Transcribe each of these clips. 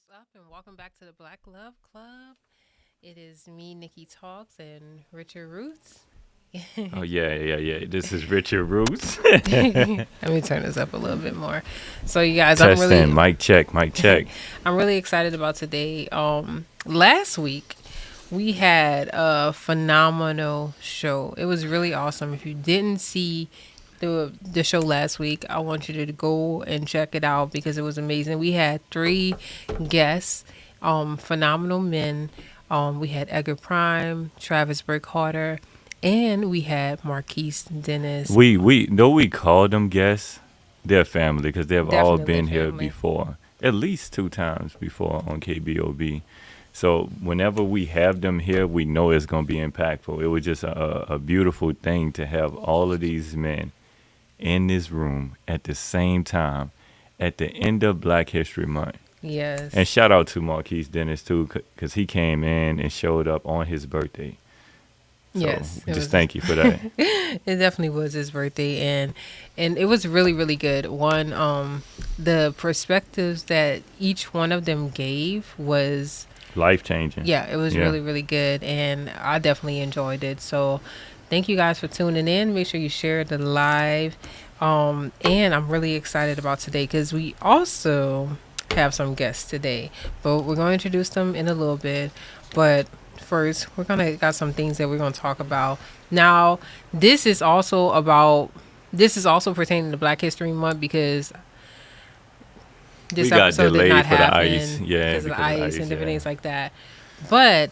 What's up, and welcome back to the Black Love Club. It is me, Nikki Talks, and Richard Roots. Oh yeah. This is Richard Roots. Let me turn this up a little bit more. So, you guys, Testing, mic check, mic check. I'm really excited about today. Last week we had a phenomenal show. It was really awesome. If you didn't see the show last week, I want you to go and check it out because it was amazing. We had 3 guests, phenomenal men. We had Edgar Prime, Travis Burkhalter, and we had Marquise Dennis. We call them guests. They're family because they've all Definitely been here family. before, at least 2 times before on KBOB. So whenever we have them here, we know it's going to be impactful. It was just a beautiful thing to have all of these men in this room at the same time at the end of Black History Month. Yes. And shout out to Marquise Dennis too, because he came in and showed up on his birthday. So Yes, it just was- thank you for that. It definitely was his birthday, and it was really, really good. The perspectives that each one of them gave was, Life changing. yeah, it was Yeah. really, really good, and I definitely enjoyed it. So thank you guys for tuning in. Make sure you share the live. And I'm really excited about today because we also have some guests today, but we're going to introduce them in a little bit. But first, got some things that we're going to talk about. Now, this is also pertaining to Black History Month because this We got episode did delayed not for the happen ice. Yeah, because of the because of ice ice, and different yeah. things like that. But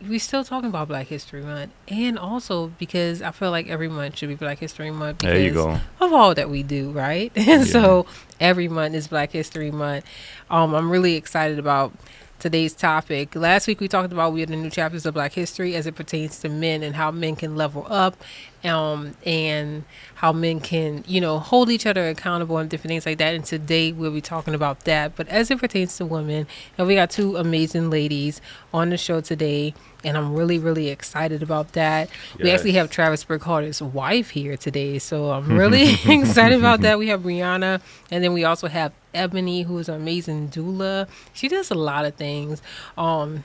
we still talking about Black History Month, and also because I feel like every month should be Black History Month because There you go. of all that we do, right? And so every month is Black History Month. I'm really excited about today's topic. Last week we talked about we had the new chapters of Black history as it pertains to men and how men can level up, and how men can, hold each other accountable and different things like that. And today we'll be talking about that. But as it pertains to women, and we got 2 amazing ladies on the show today, and I'm really, really excited about that. We actually Yes. have Travis Burkhalter's wife here today, so I'm really excited about that. We have Breanna, and then we also have Ebony, who is an amazing doula. She does a lot of things.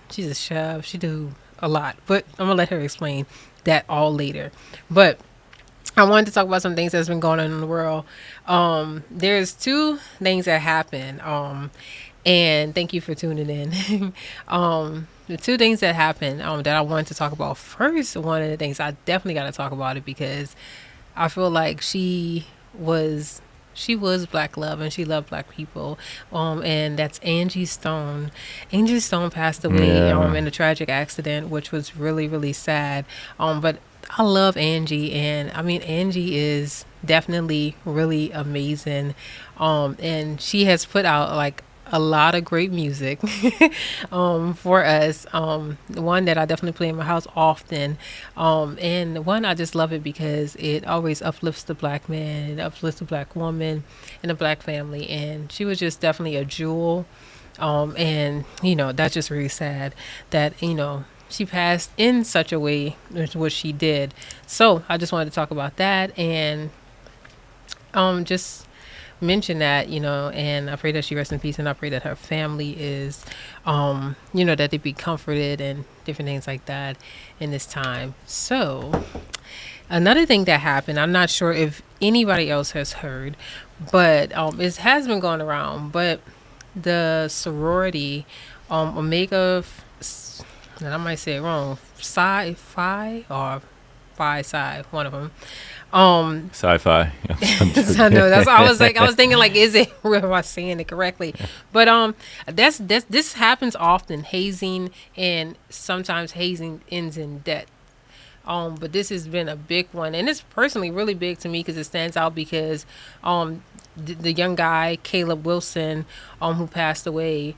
She's a chef. She do a lot, but I'm gonna let her explain that all later. But I wanted to talk about some things that's been going on in the world. There's 2 things that happened. And thank you for tuning in. The 2 things that happened that I wanted to talk about. First, one of the things I definitely got to talk about it because I feel like she was Black love and she loved Black people. And that's Angie Stone. Angie Stone passed away Yeah. in a tragic accident, which was really, really sad. But I love Angie, and I mean Angie is definitely really amazing. And she has put out like a lot of great music for us. One that I definitely play in my house often. And one I just love it because it always uplifts the Black man, it uplifts the Black woman and the Black family. And she was just definitely a jewel. And that's just really sad that, she passed in such a way as what she did. So I just wanted to talk about that and just mention that, and I pray that she rests in peace, and I pray that her family is, that they be comforted and different things like that in this time. So another thing that happened, I'm not sure if anybody else has heard, but it has been going around, but the sorority, Omega, and I might say it wrong, Phi or Phi Psi, one of them. Sci-fi. I know that's I was thinking like, is it am I saying it correctly? But this happens often, hazing, and sometimes hazing ends in death. But this has been a big one, and it's personally really big to me because it stands out because the young guy Caleb Wilson, who passed away,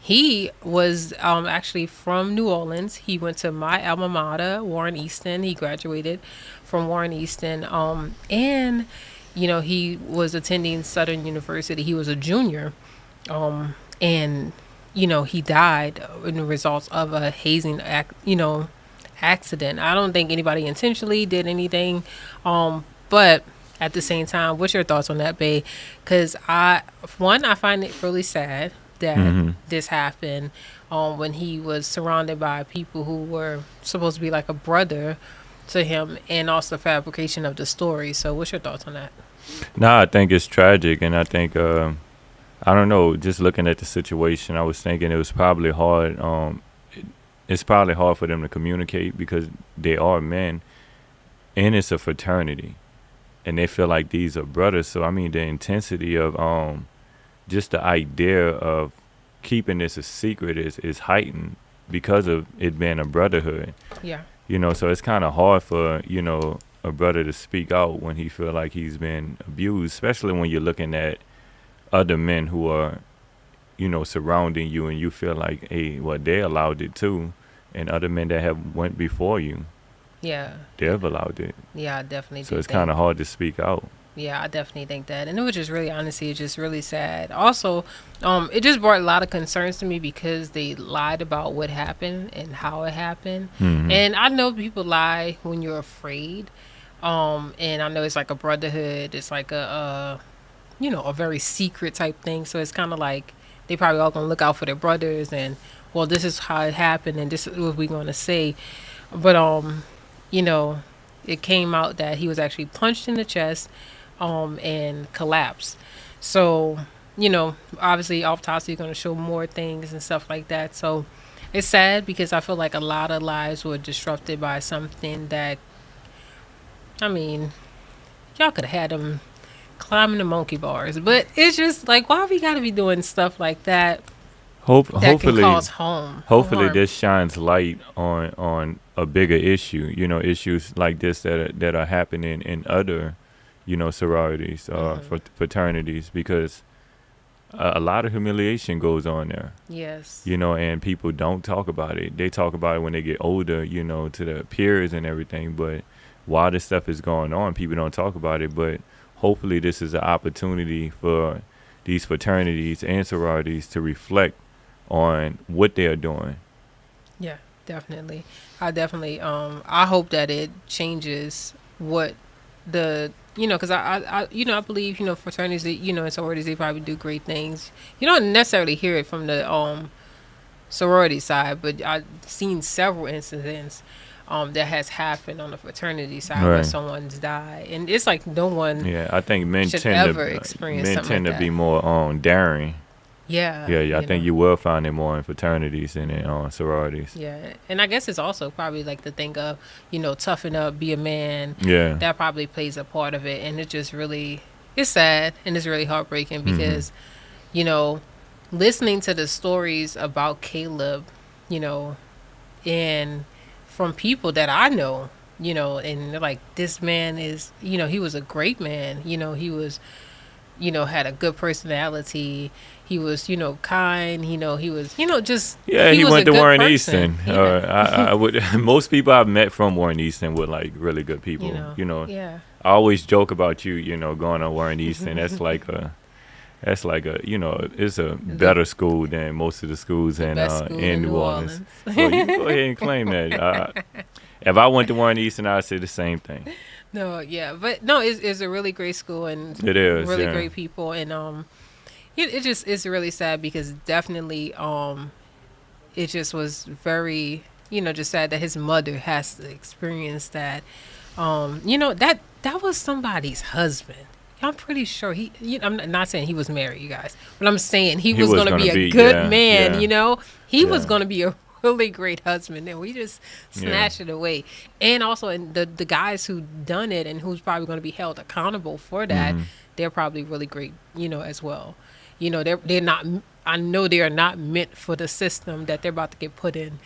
he was actually from New Orleans. He went to my alma mater, Warren Easton. He graduated from Warren Easton. And, he was attending Southern University. He was a junior. And, he died in the results of a hazing accident. I don't think anybody intentionally did anything. But at the same time. What's your thoughts on that, Bae? Because I find it really sad that Hmm. this happened when he was surrounded by people who were supposed to be like a brother to him, and also fabrication of the story. So, what's your thoughts on that? No, I think it's tragic, and I think I don't know. Just looking at the situation, I was thinking it was probably hard. It's probably hard for them to communicate because they are men, and it's a fraternity, and they feel like these are brothers. So I mean, the intensity of just the idea of keeping this a secret is heightened because of it being a brotherhood. Yeah. So it's kind of hard for a brother to speak out when he feel like he's been abused, especially when you're looking at other men who are surrounding you, and you feel like, hey, well, they allowed it too, and other men that have went before you, Yeah. they've allowed it. Yeah, I definitely So do it's think. kind of hard to speak out. Yeah, I definitely think that. And it was just really, honestly, it's just really sad. Also, it just brought a lot of concerns to me because they lied about what happened and how it happened. Hmm. And I know people lie when you're afraid. And I know it's like a brotherhood. It's like a very secret type thing. So it's kind of like they probably all gonna look out for their brothers, and well, this is how it happened, and this is what we're gonna say. But you know, it came out that he was actually punched in the chest, and collapsed. So obviously, autopsy is gonna show more things and stuff like that. So it's sad because I feel like a lot of lives were disrupted by something that, I mean, y'all could have had them climbing the monkey bars, but it's just like, why we gotta be doing stuff like that that can Hopefully, cause harm? this shines light on a bigger issue. Issues like this that are happening in other, sororities or fraternities, because a lot of humiliation goes on there. Yes. And people don't talk about it. They talk about it when they get older, to their peers and everything. But while this stuff is going on, people don't talk about it. But hopefully this is an opportunity for these fraternities and sororities to reflect on what they're doing. Yeah, definitely. I hope that it changes what because I believe, fraternities, and sororities, they probably do great things. You don't necessarily hear it from the sorority side, but I've seen several incidents that has happened on the fraternity side where Right. someone's died, and it's like no one Yeah, I think men should tend ever to experience men something tend like to be that. more daring. Yeah. Yeah. I think you will find it more in fraternities than in sororities. Yeah, and I guess it's also probably like the thing of, toughen up, be a man. Yeah. That probably plays a part of it, and it just really, it's sad and it's really heartbreaking because, you know, listening to the stories about Caleb, you know, and from people that I know, and they're like, this man is, he was a great man. He was, had a good personality. He was, kind. He was, just Yeah, he was went a to good Warren person. Easton. Yeah. I would. Most people I've met from Warren Easton were like really good people. Yeah. I always joke about you. Going to Warren Easton. That's like a. It's a better school than most of the schools in best school in in New New Orleans. Orleans. Well, you can go ahead and claim that. If I went to Warren Easton, I'd say the same thing. No, yeah, but no, it's a really great school and It is really yeah. great people, and it just is really sad because definitely it just was very just sad that his mother has to experience that. That was somebody's husband. I'm pretty sure I'm not saying he was married, you guys, but I'm saying he was going to be a good man. yeah. He was Yeah. going to be a really great husband, and we just snatched it away. And also, and the guys who done it and who's probably going to be held accountable for that, they're probably really great, as well. They're not. I know they are not meant for the system that they're about to get put in.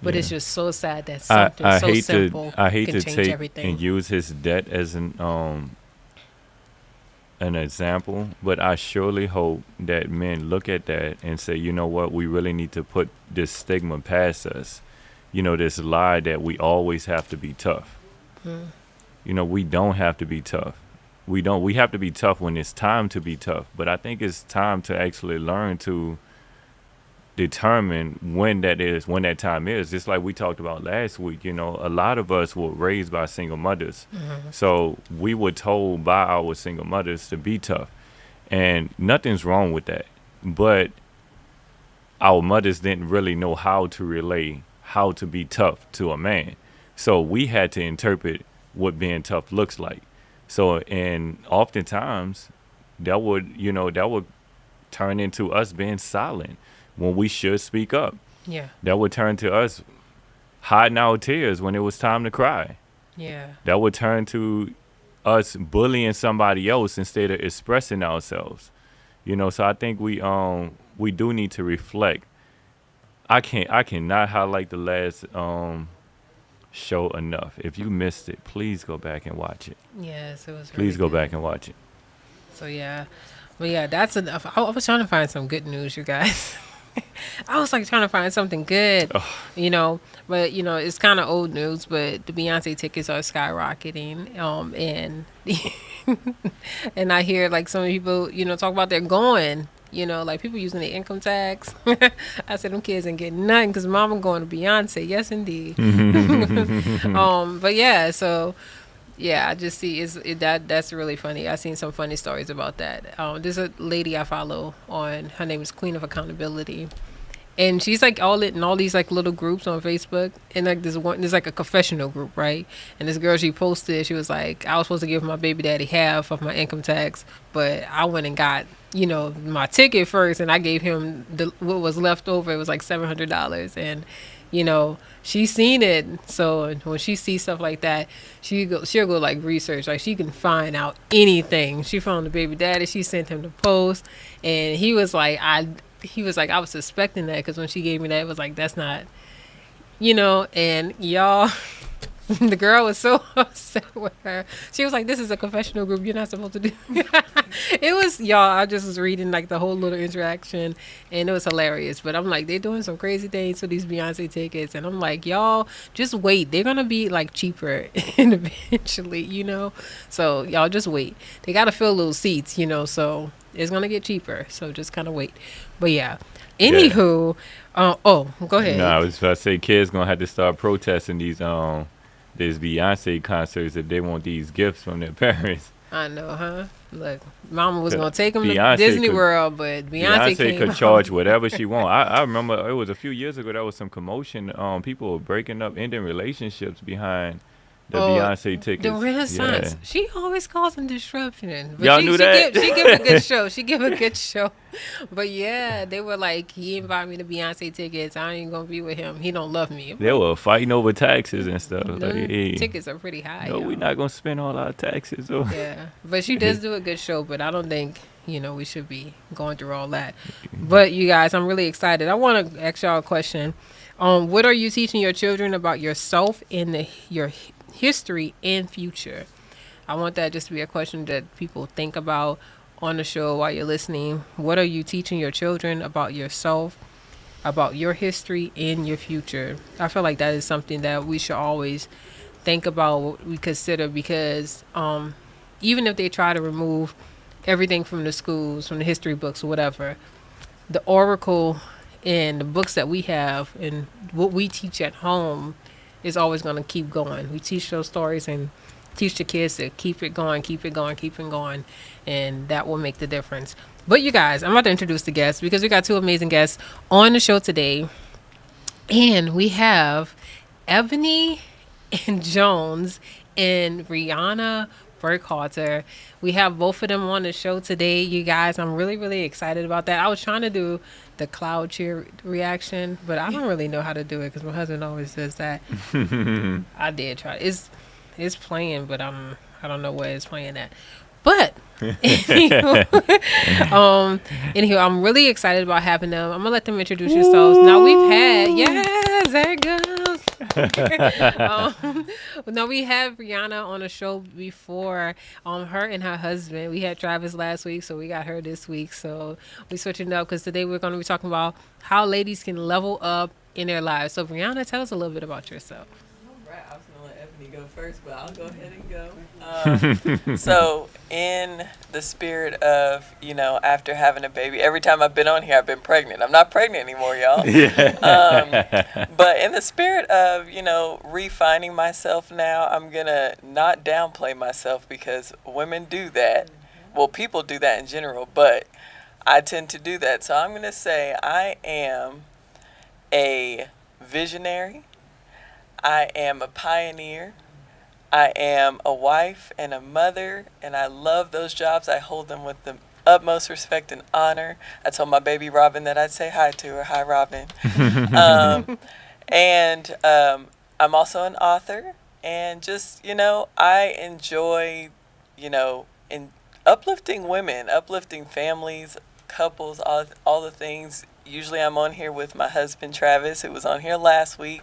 But it's just so sad that something I so hate simple to I hate can to change take everything. and use his debt as an example, but I surely hope that men look at that and say, you know what, we really need to put this stigma past us. This lie that we always have to be tough. We don't have to be tough. We have to be tough when it's time to be tough. But I think it's time to actually learn to determine when that time is. Just like we talked about last week, you know, a lot of us were raised by single mothers. So we were told by our single mothers to be tough. And nothing's wrong with that. But our mothers didn't really know how to relay how to be tough to a man. So we had to interpret what being tough looks like. So, and oftentimes that would turn into us being silent when we should speak up. Yeah. That would turn to us hiding our tears when it was time to cry. Yeah. That would turn to us bullying somebody else instead of expressing ourselves. You know, so I think we do need to reflect. I cannot highlight the last show enough. If you missed it, please go back and watch it. Yes, it was. Please really go good. back and watch it. So yeah, but yeah, that's enough. I was trying to find some good news, you guys. I was like trying to find something good, you know, but you know it's kind of old news. But the Beyonce tickets are skyrocketing, and and I hear like some people, you know, talk about they're going. You know, like people using their income tax. I said, them kids ain't getting nothing because mama going to Beyonce. Yes, indeed. But yeah, so yeah, I just see that's really funny. I seen some funny stories about that. There's a lady I follow on. Her name is Queen of Accountability, and she's like all in all these like little groups on Facebook. And like there's like a confessional group, right? And this girl, she posted, she was like, I was supposed to give my baby daddy half of my income tax, but I went and got, you know, my ticket first, and I gave him what was left over. It was like $700, and you know, she's seen it. So when she sees stuff like that, she'll go like research. Like she can find out anything. She found the baby daddy. She sent him the post, and he was like, I was suspecting that because when she gave me that, it was like, that's not, you know. And y'all, the girl was so upset with her. She was like, this is a confessional group. You're not supposed to do it. Was, y'all, I just was reading like the whole little interaction, and it was hilarious. But I'm like, they're doing some crazy things for these Beyonce tickets. And I'm like, y'all, just wait. They're going to be like cheaper and eventually, you know. So y'all just wait. They got to fill those seats, you know. So it's going to get cheaper. So just kind of wait. But yeah. Anywho, go ahead. No, I was about to say kids going to have to start protesting these Beyonce concerts if they want these gifts from their parents. I know, huh? Look, mama was going to take them to Disney World, but Beyonce could charge whatever she want. I remember it was a few years ago, there was some commotion. People were breaking up, ending relationships behind the Beyonce tickets. The Renaissance. Yeah. She always causing disruption. But Y'all knew that? She give a good show. She give a good show. But yeah, they were like, he invited me to Beyonce tickets. I ain't going to be with him. He don't love me. They were fighting over taxes and stuff. Like, hey, tickets are pretty high. No, we're not going to spend all our taxes. Yeah. But she does do a good show, but I don't think, you know, we should be going through all that. But you guys, I'm really excited. I want to ask y'all a question. What are you teaching your children about yourself and your history and future? I want that just to be a question that people think about on the show while you're listening. What are you teaching your children about yourself, about your history and your future? I feel like that is something that we should always think about, what we consider, because even if they try to remove everything from the schools, from the history books or whatever, the oracle and the books that we have and what we teach at home is always going to keep going. We teach those stories and teach the kids to keep it going, and that will make the difference. But you guys, I'm about to introduce the guests because we got two amazing guests on the show today. And we have Ebony and Jones and Breanna Burkhalter. We have both of them on the show today, you guys. I'm really, really excited about that. I was trying to do the cloud cheer reaction, but I don't really know how to do it because my husband always says that. I did try. It's playing, but I don't know where it's playing at. But anywho, I'm really excited about having them. I'm gonna let them introduce yourselves. Now we've had there it goes. Now we have Breanna on the show before. Her and her husband. We had Travis last week, so we got her this week. So we switching it up because today we're going to be talking about how ladies can level up in their lives. So Breanna, tell us a little bit about yourself. All right, I was gonna let Ebony Ebony go first, but I'll go ahead and go. So, in the spirit of, after having a baby, every time I've been on here, I've been pregnant. I'm not pregnant anymore, y'all. But in the spirit of, refining myself now, I'm going to not downplay myself because women do that. Well, people do that in general, but I tend to do that. So I'm going to say I am a visionary. I am a pioneer. I am a wife and a mother, and I love those jobs. I hold them with the utmost respect and honor. I told my baby Robin that I'd say hi to her. Hi, Robin. And I'm also an author, and just, I enjoy, in uplifting women, uplifting families, couples, all the things. Usually I'm on here with my husband, Travis, who was on here last week.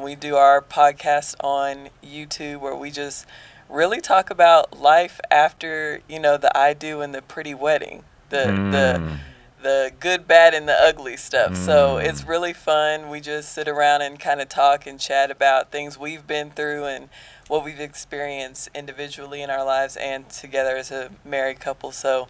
We do our podcast on YouTube where we just really talk about life after, the I do and the pretty wedding, the good, bad, and the ugly stuff. So it's really fun. We just sit around and kind of talk and chat about things we've been through and what we've experienced individually in our lives and together as a married couple. So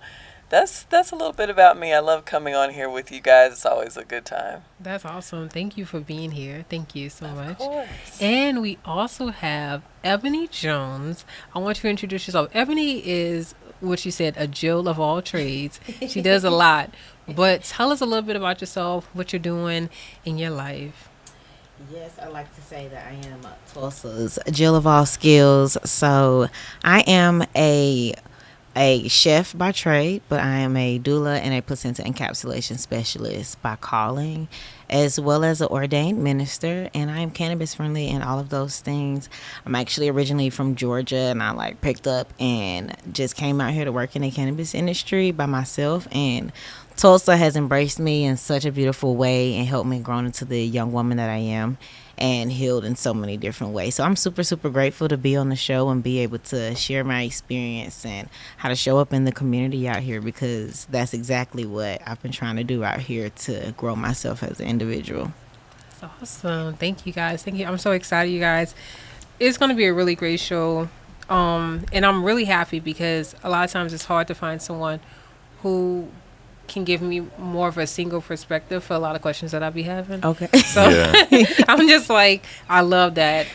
that's a little bit about me. I love coming on here with you guys. It's always a good time. That's awesome. Thank you for being here. Thank you so much. Of course. And we also have Ebony Jones. I want you to introduce yourself. Ebony is what you said, a Jill of all trades. She does a lot. But tell us a little bit about yourself, what you're doing in your life. Yes, I like to say that I am Tulsa's Jill of all skills. So I am a chef by trade, but I am a doula and a placenta encapsulation specialist by calling, as well as an ordained minister, and I am cannabis friendly and all of those things. I'm actually originally from Georgia, and I picked up and just came out here to work in the cannabis industry by myself, and Tulsa has embraced me in such a beautiful way and helped me grow into the young woman that I am and healed in so many different ways. So I'm super, super grateful to be on the show and be able to share my experience and how to show up in the community out here, because that's exactly what I've been trying to do out here to grow myself as an individual. That's awesome. Thank you, guys. Thank you. I'm so excited, you guys. It's going to be a really great show. And I'm really happy because a lot of times it's hard to find someone who can give me more of a single perspective for a lot of questions that I'll be having. Okay. So I'm just I love that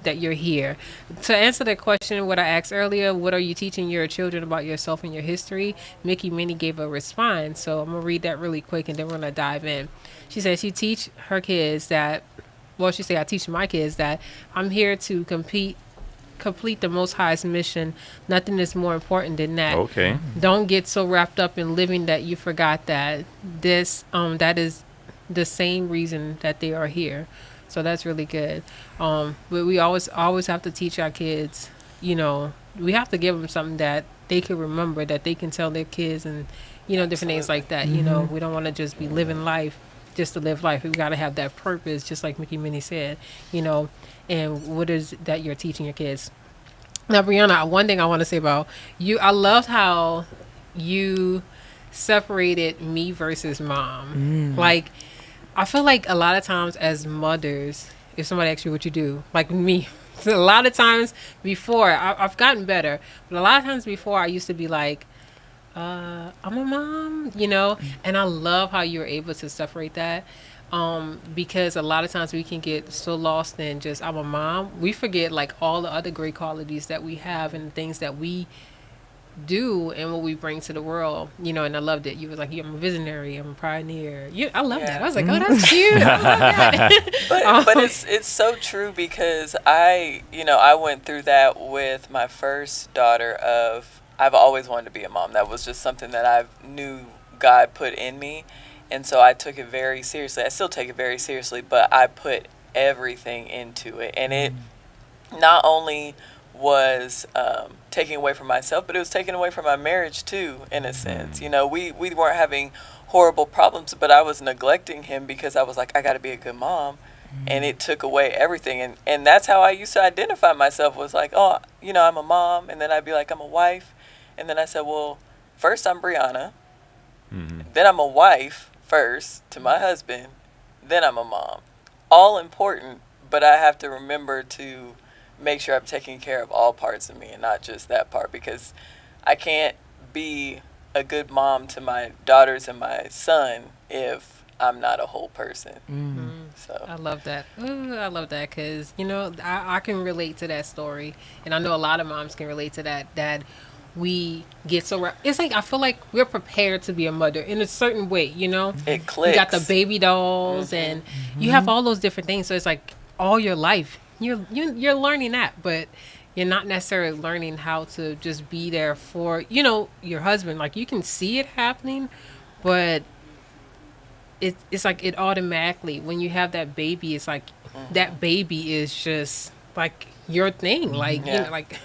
that you're here. To answer that question, what I asked earlier, what are you teaching your children about yourself and your history? Mickey Minnie gave a response. So I'm going to read that really quick and then we're going to dive in. She said she teach her kids that, she said I teach my kids that I'm here to complete the Most High's mission. Nothing is more important than that. Okay. Don't get so wrapped up in living that you forgot that that is the same reason that they are here. So that's really good. But we always have to teach our kids, we have to give them something that they can remember, that they can tell their kids, and different things like that. Mm-hmm. We don't want to just be living life just to live life. We got to have that purpose, just like Mickey Minnie said, and what is that you're teaching your kids. Now, Breanna, one thing I want to say about you, I loved how you separated me versus mom. I feel like a lot of times as mothers, if somebody asks you what you do, like me, a lot of times before, I've gotten better, but a lot of times before I used to be like, I'm a mom, and I love how you're able to separate that. Because a lot of times we can get so lost in just I'm a mom, we forget all the other great qualities that we have and the things that we do and what we bring to the world, and I loved it. You was like, I'm a visionary, I'm a pioneer. I love that. I was like, oh, that's cute. I love that. But it's so true, because I went through that with my first daughter. I've always wanted to be a mom. That was just something that I knew God put in me. And so I took it very seriously. I still take it very seriously, but I put everything into it. And it not only was taking away from myself, but it was taking away from my marriage too, in a sense. We weren't having horrible problems, but I was neglecting him because I was like, I got to be a good mom. And it took away everything. And that's how I used to identify myself, was like, oh, I'm a mom. And then I'd be like, I'm a wife. And then I said, well, first I'm Breanna. Then I'm a wife first to my husband, then I'm a mom. All important, but I have to remember to make sure I'm taking care of all parts of me and not just that part, because I can't be a good mom to my daughters and my son if I'm not a whole person. So I love that. Ooh, I love that because, I can relate to that story. And I know a lot of moms can relate to that we get so... It's like, I feel like we're prepared to be a mother in a certain way, it clicks. You got the baby dolls and you have all those different things. So it's like all your life, you're learning that, but you're not necessarily learning how to just be there for, your husband. Like, you can see it happening, but it's like it automatically, when you have that baby, it's like that baby is just like your thing. Like, like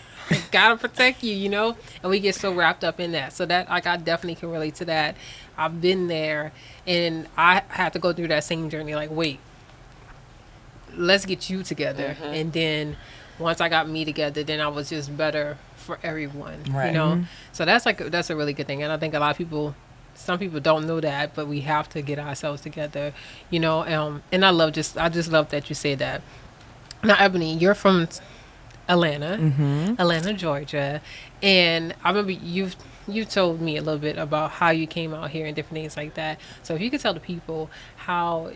gotta protect you, and we get so wrapped up in that. So that, like, I definitely can relate to that. I've been there and I had to go through that same journey. Like, wait, let's get you together. And then once I got me together, then I was just better for everyone, So that's a really good thing. And I think a lot of people, some people don't know that, but we have to get ourselves together, and I just love that you say that. Now, Ebony, you're from Atlanta, Georgia, and I remember you told me a little bit about how you came out here and different things like that. So if you could tell the people how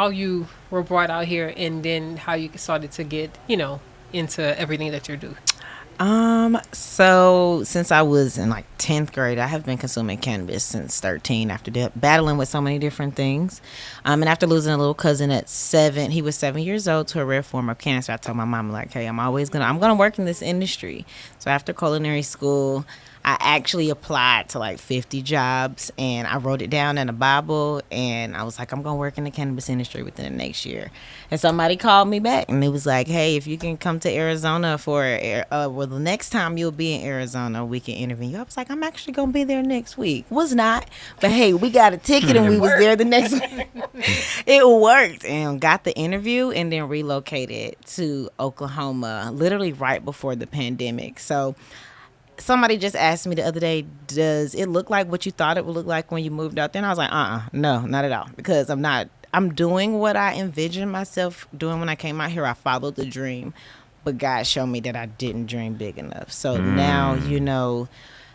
you were brought out here and then how you started to get, into everything that you do. So since I was in like 10th grade, I have been consuming cannabis since 13 after battling with so many different things. And after losing a little cousin at 7, he was 7 years old, to a rare form of cancer, I told my mom, like, hey, I'm going to work in this industry. So after culinary school, I actually applied to like 50 jobs, and I wrote it down in a Bible, and I was like, I'm going to work in the cannabis industry within the next year. And somebody called me back, and it was like, hey, if you can come to Arizona for, the next time you'll be in Arizona, we can interview you. I was like, I'm actually going to be there next week. Was not, but hey, we got a ticket and we was there the next week. It worked, and got the interview, and then relocated to Oklahoma, literally right before the pandemic. So somebody just asked me the other day, does it look like what you thought it would look like when you moved out there? And I was like, no, not at all. Because I'm doing what I envisioned myself doing when I came out here. I followed the dream, but God showed me that I didn't dream big enough. So now,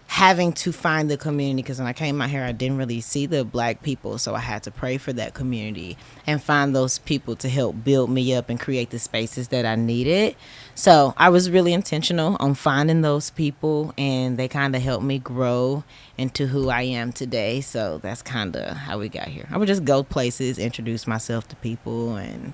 having to find the community, because when I came out here, I didn't really see the Black people. So I had to pray for that community and find those people to help build me up and create the spaces that I needed. So I was really intentional on finding those people, and they kind of helped me grow into who I am today. So that's kind of how we got here. I would just go places, introduce myself to people, and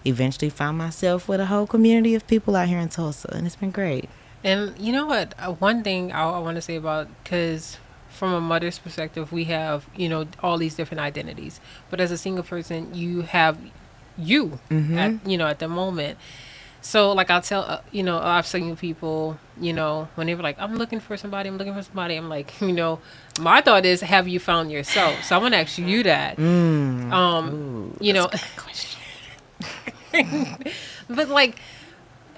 eventually find myself with a whole community of people out here in Tulsa. And it's been great. And you know what? One thing I want to say about, because from a mother's perspective, we have, all these different identities. But as a single person, you have you at the moment. So, like, I'll tell, I've seen people, when they were like, I'm looking for somebody, I'm like, my thought is, have you found yourself? So I want to ask you that. Question. But, like,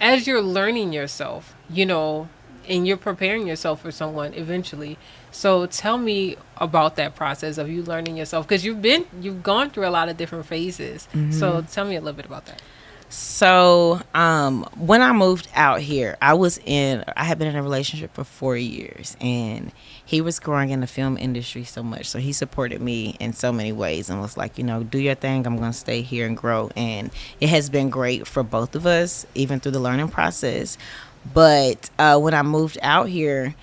as you're learning yourself, and you're preparing yourself for someone eventually. So tell me about that process of you learning yourself, because you've gone through a lot of different phases. So tell me a little bit about that. So when I moved out here, I had been in a relationship for 4 years, and he was growing in the film industry so much. So he supported me in so many ways and was like, do your thing. I'm going to stay here and grow. And it has been great for both of us, even through the learning process. But when I moved out here,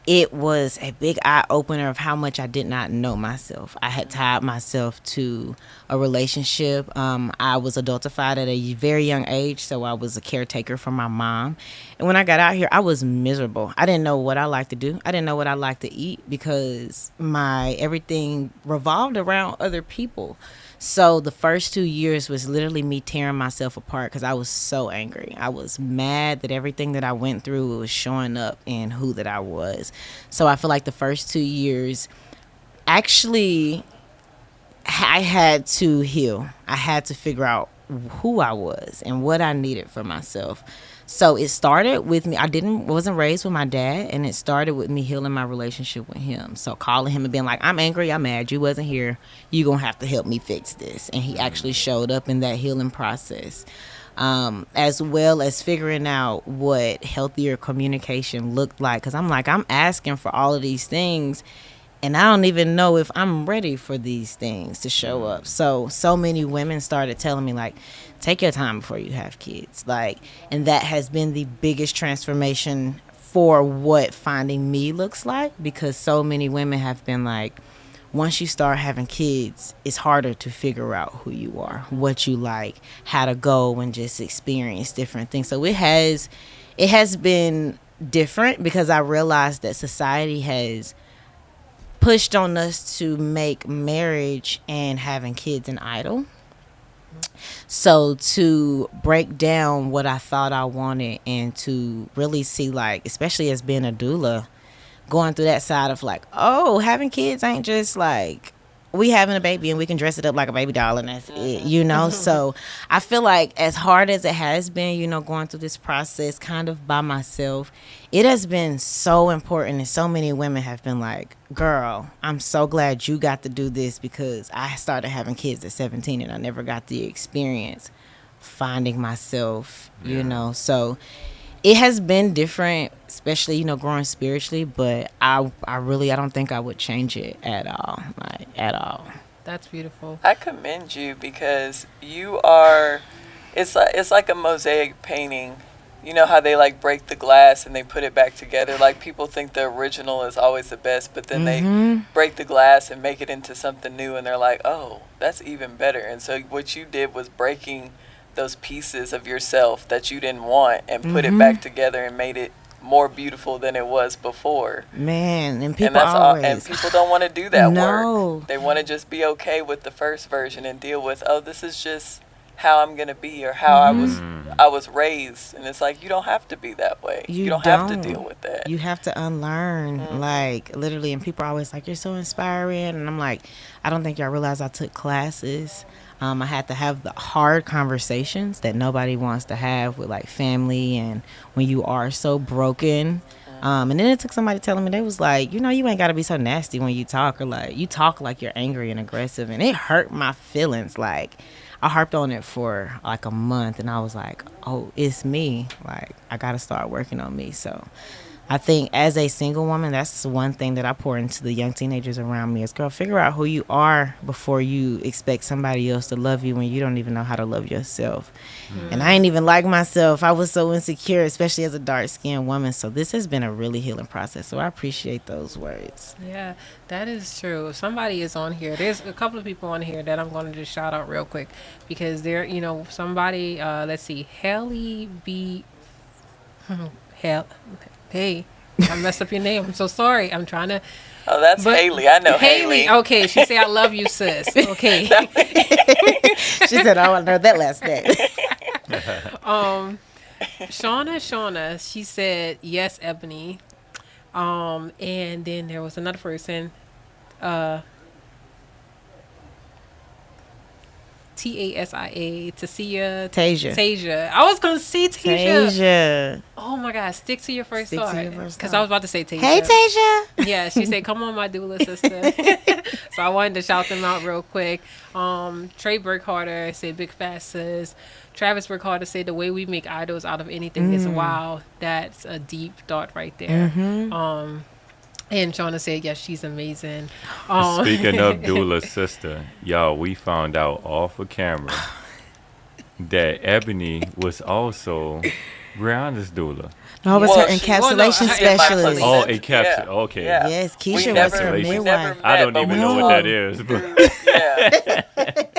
it was a big eye-opener of how much I did not know myself. I had tied myself to a relationship. I was adultified at a very young age, so I was a caretaker for my mom. And when I got out here, I was miserable. I didn't know what I liked to do. I didn't know what I liked to eat, because my everything revolved around other people. So the first 2 years was literally me tearing myself apart, because I was so angry. I was mad that everything that I went through was showing up in who that I was. So I feel like the first 2 years, actually, I had to heal. I had to figure out who I was and what I needed for myself. So it started with me. Wasn't raised with my dad, and it started with me healing my relationship with him. So calling him and being like, I'm angry, I'm mad, you wasn't here, you gonna have to help me fix this. And he actually showed up in that healing process. as well as figuring out what healthier communication looked like. Because I'm like, I'm asking for all of these things, and I don't even know if I'm ready for these things to show up. So many women started telling me, like, take your time before you have kids. Like, and that has been the biggest transformation for what finding me looks like, because so many women have been like, once you start having kids, it's harder to figure out who you are, what you like, how to go and just experience different things. So it has been different, because I realized that society has pushed on us to make marriage and having kids an idol. So to break down what I thought I wanted, and to really see, like, especially as being a doula, going through that side of like, oh, having kids ain't just like we having a baby and we can dress it up like a baby doll and that's it, you know. So I feel like, as hard as it has been, you know, going through this process kind of by myself, it has been so important. And so many women have been like, girl, I'm so glad you got to do this, because I started having kids at 17 and I never got the experience finding myself, you know. So it has been different, especially, you know, growing spiritually, but I don't think I would change it at all, like, at all. That's beautiful. I commend you, because you are, it's like a mosaic painting. You know how they like break the glass and they put it back together? Like, people think the original is always the best, but then they break the glass and make it into something new, and they're like, oh, that's even better. And so what you did was breaking those pieces of yourself that you didn't want and put it back together and made it more beautiful than it was before. Man, and people and that's always... and people don't want to do that No. work. They want to just be okay with the first version and deal with, oh, this is just how I'm gonna be, or how I was raised. And it's like, you don't have to be that way. You don't have to deal with that. You have to unlearn, like, literally. And people are always like, you're so inspiring. And I'm like, I don't think y'all realize I took classes. I had to have the hard conversations that nobody wants to have with, like, family, and when you are so broken. And then it took somebody telling me, they was like, you know, you ain't got to be so nasty when you talk, or like, you talk like you're angry and aggressive. And it hurt my feelings. Like, I harped on it for like a month, and I was like, oh, it's me. Like, I got to start working on me. So I think as a single woman, that's one thing that I pour into the young teenagers around me is, girl, figure out who you are before you expect somebody else to love you when you don't even know how to love yourself. And I ain't even like myself. I was so insecure, especially as a dark-skinned woman. So this has been a really healing process. So I appreciate those words. Yeah, that is true. If somebody is on here, there's a couple of people on here that I'm going to just shout out real quick, because they're, you know, somebody, let's see, Haley B. Hey, I messed up your name. I'm so sorry. I'm trying to. Oh, that's Haley. I know Haley. Okay, she said, I love you, sis. Okay. She said, oh, I know that last name. Shauna, she said, yes, Ebony. And then there was another person, Tasia, Tasia. I was gonna say Tasia. Oh my God, stick to your first thought. Because I was about to say Tasia. Hey, Tasia. Yeah, she said, come on, my doula sister. So I wanted to shout them out real quick. Trey Burkhalter said, big fat sis. Travis Burkhalter said, the way we make idols out of anything is wow. That's a deep thought right there. And Shauna said, yes, she's amazing. Speaking of doula sister, y'all, we found out off of camera that Ebony was also Breanna's doula. No, it was her encapsulation specialist. Oh, encapsulation. Okay. Yeah. Yes, Keisha was her midwife. I don't even know what that is.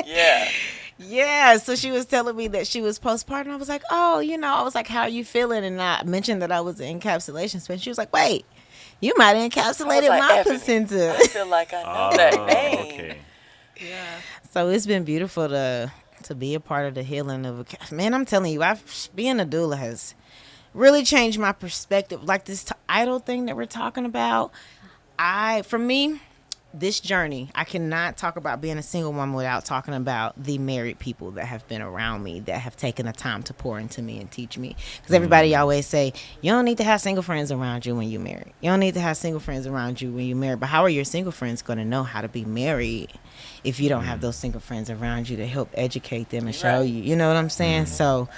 Yeah. Yeah, so she was telling me that she was postpartum. I was like, oh, you know, I was like, how are you feeling? And I mentioned that I was an encapsulation specialist. She was like, wait, you might have encapsulated my placenta. I feel like I know that name. Okay. Yeah. So it's been beautiful to be a part of the healing of a... Man, I'm telling you, being a doula has really changed my perspective. Like this idol thing that we're talking about, for me, this journey, I cannot talk about being a single woman without talking about the married people that have been around me, that have taken the time to pour into me and teach me. Because everybody always say, you don't need to have single friends around you when you're married. You don't need to have single friends around you when you're married. But how are your single friends going to know how to be married if you don't have those single friends around you to help educate them and show you? You know what I'm saying? So,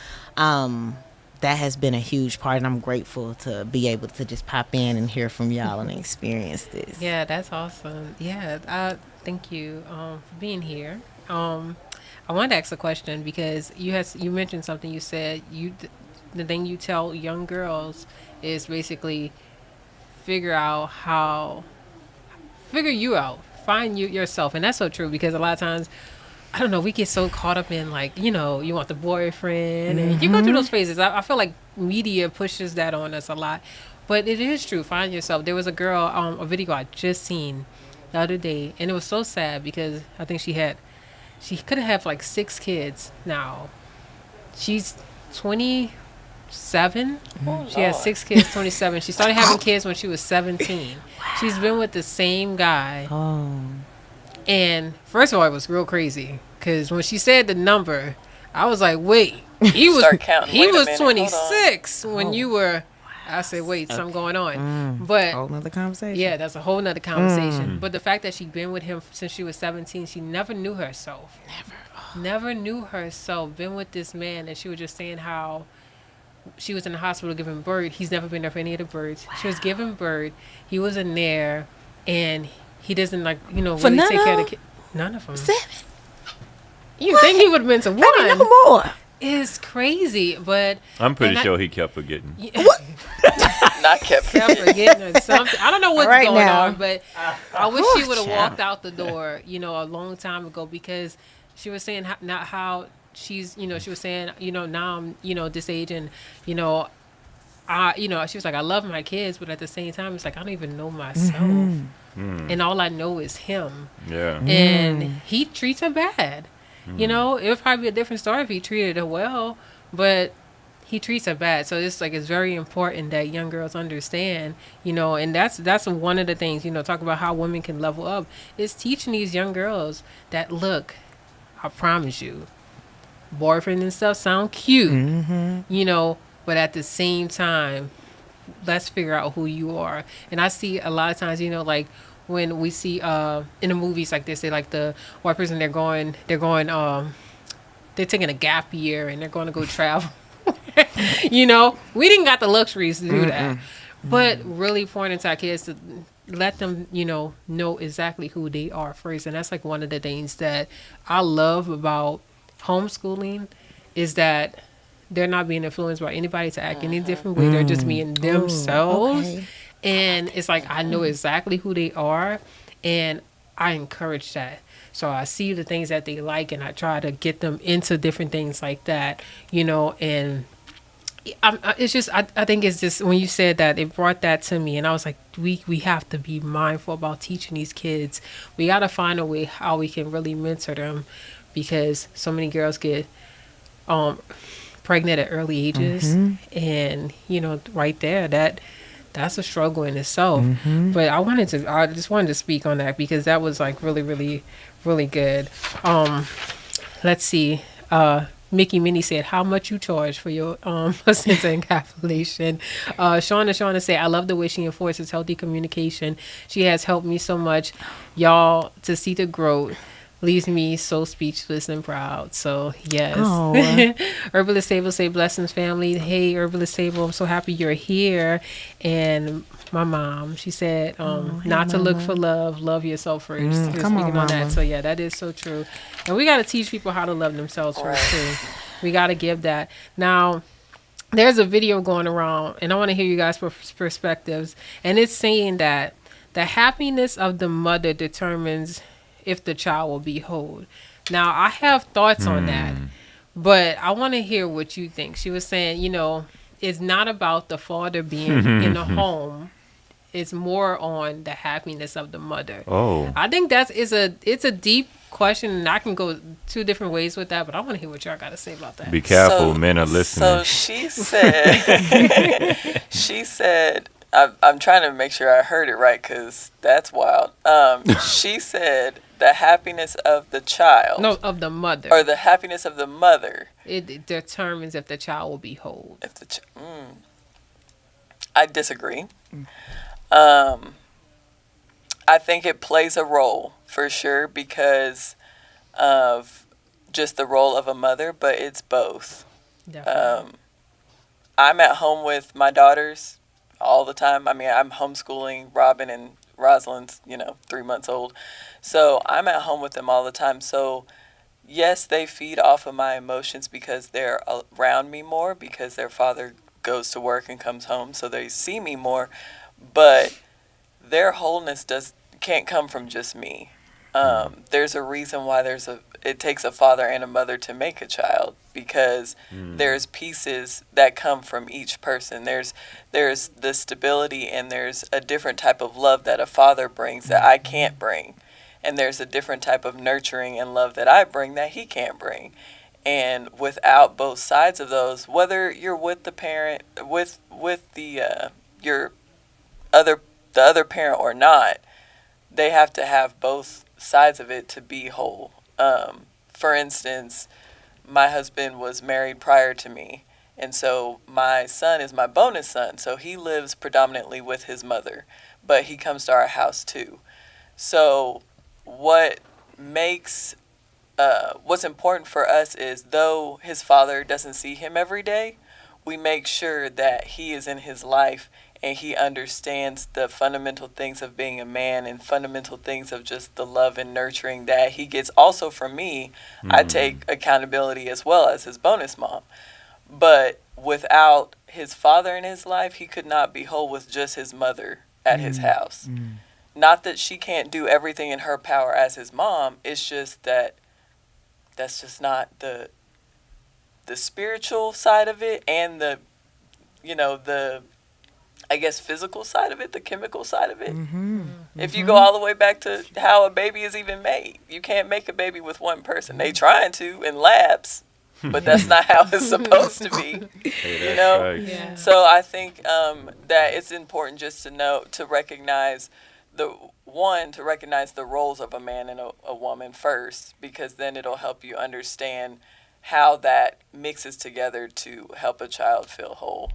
that has been a huge part, and I'm grateful to be able to just pop in and hear from y'all and experience this. Yeah, that's awesome. Yeah, thank you for being here. I wanted to ask a question because you mentioned something. You said the thing you tell young girls is basically figure you out, find yourself, and that's so true because a lot of times, I don't know, we get so caught up in like, you want the boyfriend and you go through those phases. I feel like media pushes that on us a lot, but it is true. Find yourself. There was a girl, a video I just seen the other day, and it was so sad because I think she could have had like 6 kids now. She's 27. She has 6 kids, 27. She started having kids when she was 17. She's been with the same guy. And first of all, it was real crazy because when she said the number, I was like, wait, he was 26 when you were. I said, wait, something going on. But whole nother conversation. Yeah, that's a whole nother conversation. But the fact that she'd been with him since she was 17, she never knew herself. Never knew herself. Been with this man, and she was just saying how she was in the hospital giving birth. He's never been there for any of the births. Wow. She was giving birth. He was in there, and he doesn't really take care of the kid. None of them. 7. You think he would have been to 1? No more. It's crazy, but I'm pretty sure he kept forgetting. Not kept forgetting or something. I don't know what's going on, but I wish she would have child. walked out the door, a long time ago, because she was saying how she's, she was saying, now I'm, this age, and, she was like, I love my kids, but at the same time, it's like, I don't even know myself. And all I know is him. Yeah. And he treats her bad. It would probably be a different story if he treated her well, but he treats her bad. So it's very important that young girls understand, and that's one of the things, talk about how women can level up, is teaching these young girls that, look, I promise you, boyfriend and stuff sound cute, but at the same time, let's figure out who you are. And I see a lot of times, like when we see in the movies like this, they like the white person, they're taking a gap year and they're going to go travel. We didn't got the luxuries to do that. But really pointing to our kids to let them, know exactly who they are first. And that's like one of the things that I love about homeschooling is that they're not being influenced by anybody to act any different way. They're just being themselves. Okay. And it's like, I know exactly who they are, and I encourage that. So I see the things that they like, and I try to get them into different things like that, and it's just, I think it's just, when you said that, it brought that to me, and I was like, we have to be mindful about teaching these kids. We got to find a way how we can really mentor them, because so many girls get pregnant at early ages, and right there, that's a struggle in itself. But I just wanted to speak on that because that was like really, really, really good. Let's see. Mickey Minnie said, how much you charge for your placenta encapsulation? Shauna said, I love the way she enforces healthy communication. She has helped me so much. Y'all, to see the growth leaves me so speechless and proud. So yes. Herbalist Sable say, blessings family. Hey, Herbalist Sable, I'm so happy you're here. And my mom, she said, not to look for love yourself first. Come on, on that. So yeah, that is so true. And we got to teach people how to love themselves first too. We got to give that. Now, there's a video going around, and I want to hear you guys' perspectives. And it's saying that the happiness of the mother determines if the child will be whole. Now, I have thoughts on that, but I want to hear what you think. She was saying, it's not about the father being in the home. It's more on the happiness of the mother. I think it's a deep question, and I can go 2 different ways with that, but I want to hear what y'all got to say about that. Be careful, men are listening. So she said, I'm trying to make sure I heard it right because that's wild. She said the happiness of the child. No, of the mother. Or the happiness of the mother. It determines if the child will be whole. If the I disagree. I think it plays a role for sure because of just the role of a mother, but it's both. Definitely. I'm at home with my daughters all the time. I mean, I'm homeschooling Robin and Rosalind's, 3 months old. So I'm at home with them all the time. So yes, they feed off of my emotions because they're around me more because their father goes to work and comes home. So they see me more. But their wholeness can't come from just me. There's a reason why it takes a father and a mother to make a child because there's pieces that come from each person. There's the stability and there's a different type of love that a father brings that I can't bring. And there's a different type of nurturing and love that I bring that he can't bring. And without both sides of those, whether you're with the parent, with the your the other parent or not, they have to have both sides of it to be whole. For instance, my husband was married prior to me, and so my son is my bonus son. So he lives predominantly with his mother, but he comes to our house too. So what's important for us is though his father doesn't see him every day, we make sure that he is in his life and he understands the fundamental things of being a man and fundamental things of just the love and nurturing that he gets also from me. I take accountability as well as his bonus mom. But without his father in his life, he could not be whole with just his mother at his house. Not that she can't do everything in her power as his mom. It's just that that's just not the spiritual side of it and the I guess physical side of it, the chemical side of it. If you go all the way back to how a baby is even made, you can't make a baby with one person. They trying to in labs, but that's not how it's supposed to be. Right. Yeah. So I think that it's important just to recognize the roles of a man and a woman first, because then it'll help you understand how that mixes together to help a child feel whole.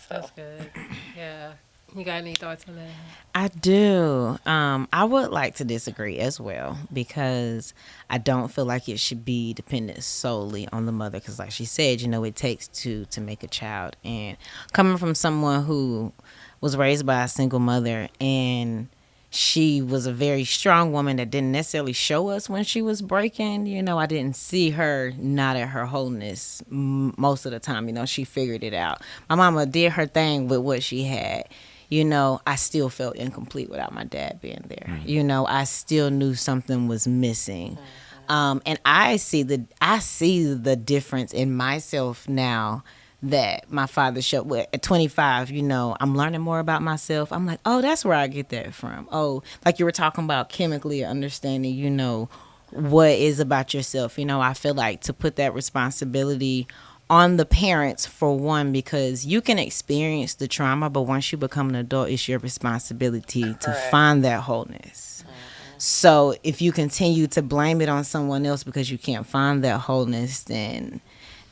That's good. Yeah. You got any thoughts on that? I do. I would like to disagree as well because I don't feel like it should be dependent solely on the mother because like she said, it takes two to make a child. And coming from someone who was raised by a single mother and she was a very strong woman that didn't necessarily show us when she was breaking. I didn't see her not at her wholeness most of the time. She figured it out. My mama did her thing with what she had. I still felt incomplete without my dad being there. I still knew something was missing. And I see the difference in myself now that my father showed. At 25, I'm learning more about myself. I'm like, oh, that's where I get that from. Oh, like you were talking about chemically understanding, what is about yourself. I feel like to put that responsibility on the parents for one, because you can experience the trauma, but once you become an adult, it's your responsibility to find that wholeness. So if you continue to blame it on someone else because you can't find that wholeness, then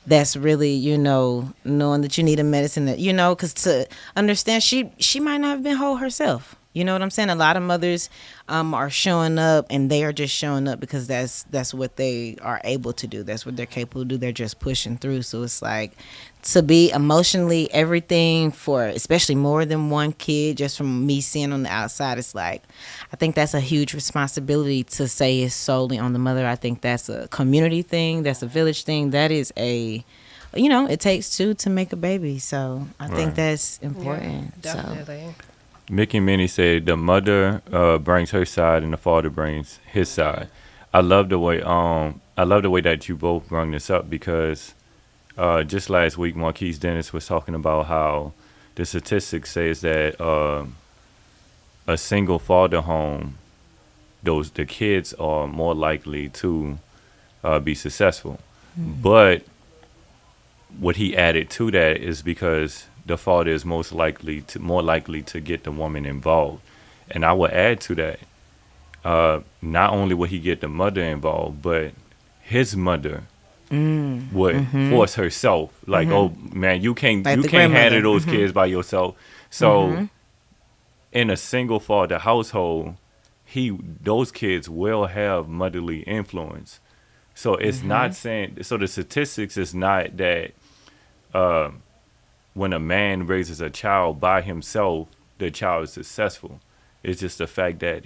that's really, knowing that you need a medicine that, because to understand she might not have been whole herself. You know what I'm saying? A lot of mothers are showing up and they are just showing up because that's what they are able to do. That's what they're capable to do. They're just pushing through. So it's like to be emotionally everything for especially more than one kid, just from me seeing on the outside, it's like I think that's a huge responsibility to say it's solely on the mother. I think that's a community thing. That's a village thing. That is it takes two to make a baby. So I think that's important. Yeah, definitely. Mickey and Minnie said the mother brings her side and the father brings his side. I love the way that you both brought this up because just last week Marquise Dennis was talking about how the statistics says that a single father home, the kids are more likely to be successful. But what he added to that is because the father is more likely to get the woman involved. And I would add to that, not only would he get the mother involved, but his mother would force herself, like, oh man, you can't handle those kids by yourself. So in a single father household, those kids will have motherly influence. So it's not saying, so the statistics is not that when a man raises a child by himself, the child is successful. It's just the fact that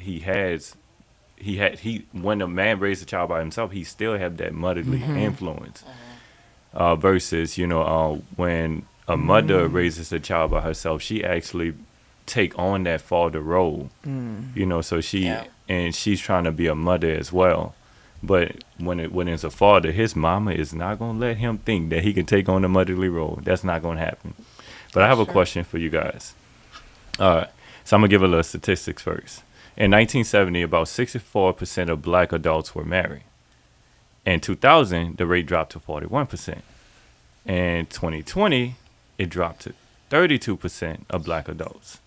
when a man raises a child by himself, he still have that motherly influence. Versus, when a mother raises a child by herself, she actually take on that father role. So she's trying to be a mother as well. But when it's a father, his mama is not going to let him think that he can take on the motherly role. That's not going to happen. But I have a question for you guys. All right. So I'm going to give a little statistics first. In 1970, about 64% of black adults were married. In 2000, the rate dropped to 41%. In 2020, it dropped to 32% of black adults.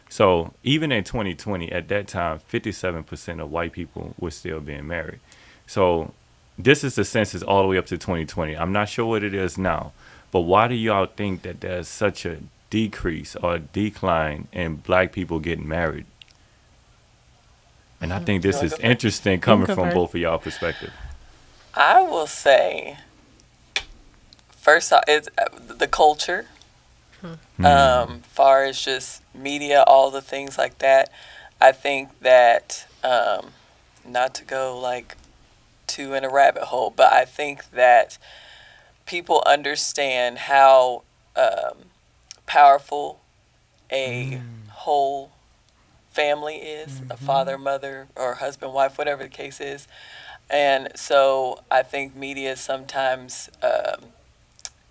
So even in 2020, at that time, 57% of white people were still being married. So this is the census all the way up to 2020. I'm not sure what it is now, but why do y'all think that there's such a decrease or a decline in black people getting married? And I think this is interesting coming from both of y'all perspective. I will say, first off, it's the culture. Far as just media, all the things like that. I think that, not to go like too in a rabbit hole, but I think that people understand how powerful a whole family is, a father, mother, or husband, wife, whatever the case is. And so I think media sometimes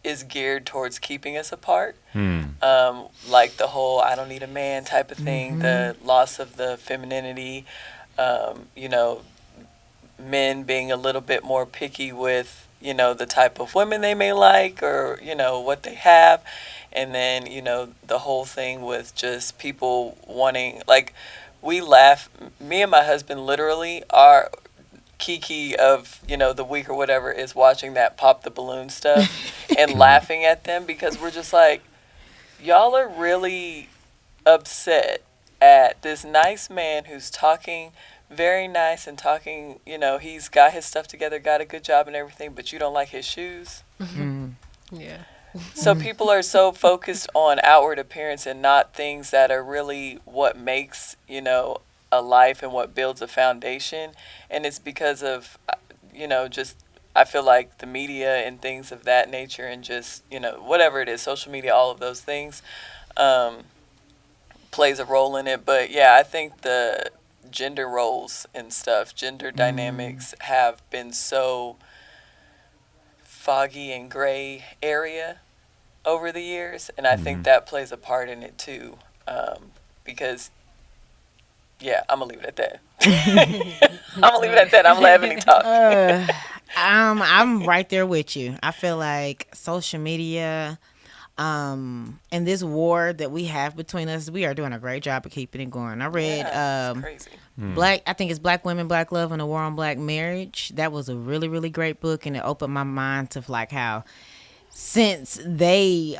is geared towards keeping us apart. Like the whole "I don't need a man" type of thing, the loss of the femininity, men being a little bit more picky with, the type of women they may like, or, what they have. And then, the whole thing with just people wanting, like, we laugh, me and my husband literally are kiki of, the week or whatever is watching that pop the balloon stuff and laughing at them, because we're just like, y'all are really upset at this nice man who's talking very nice and talking, he's got his stuff together, got a good job and everything, but you don't like his shoes. Yeah. So people are so focused on outward appearance and not things that are really what makes, a life and what builds a foundation. And it's because of, just, I feel like the media and things of that nature, and just, whatever it is, social media, all of those things, plays a role in it. But yeah, I think the gender roles and stuff, gender dynamics have been so foggy and gray area over the years, and I think that plays a part in it too, because I'm gonna leave it at that. I'm gonna let Ebony talk. I'm right there with you. I feel like social media, and this war that we have between us, we are doing a great job of keeping it going. I read It's crazy. I think it's Black Women, Black Love, and the War on Black Marriage. That was a really, really great book, and it opened my mind to like how since they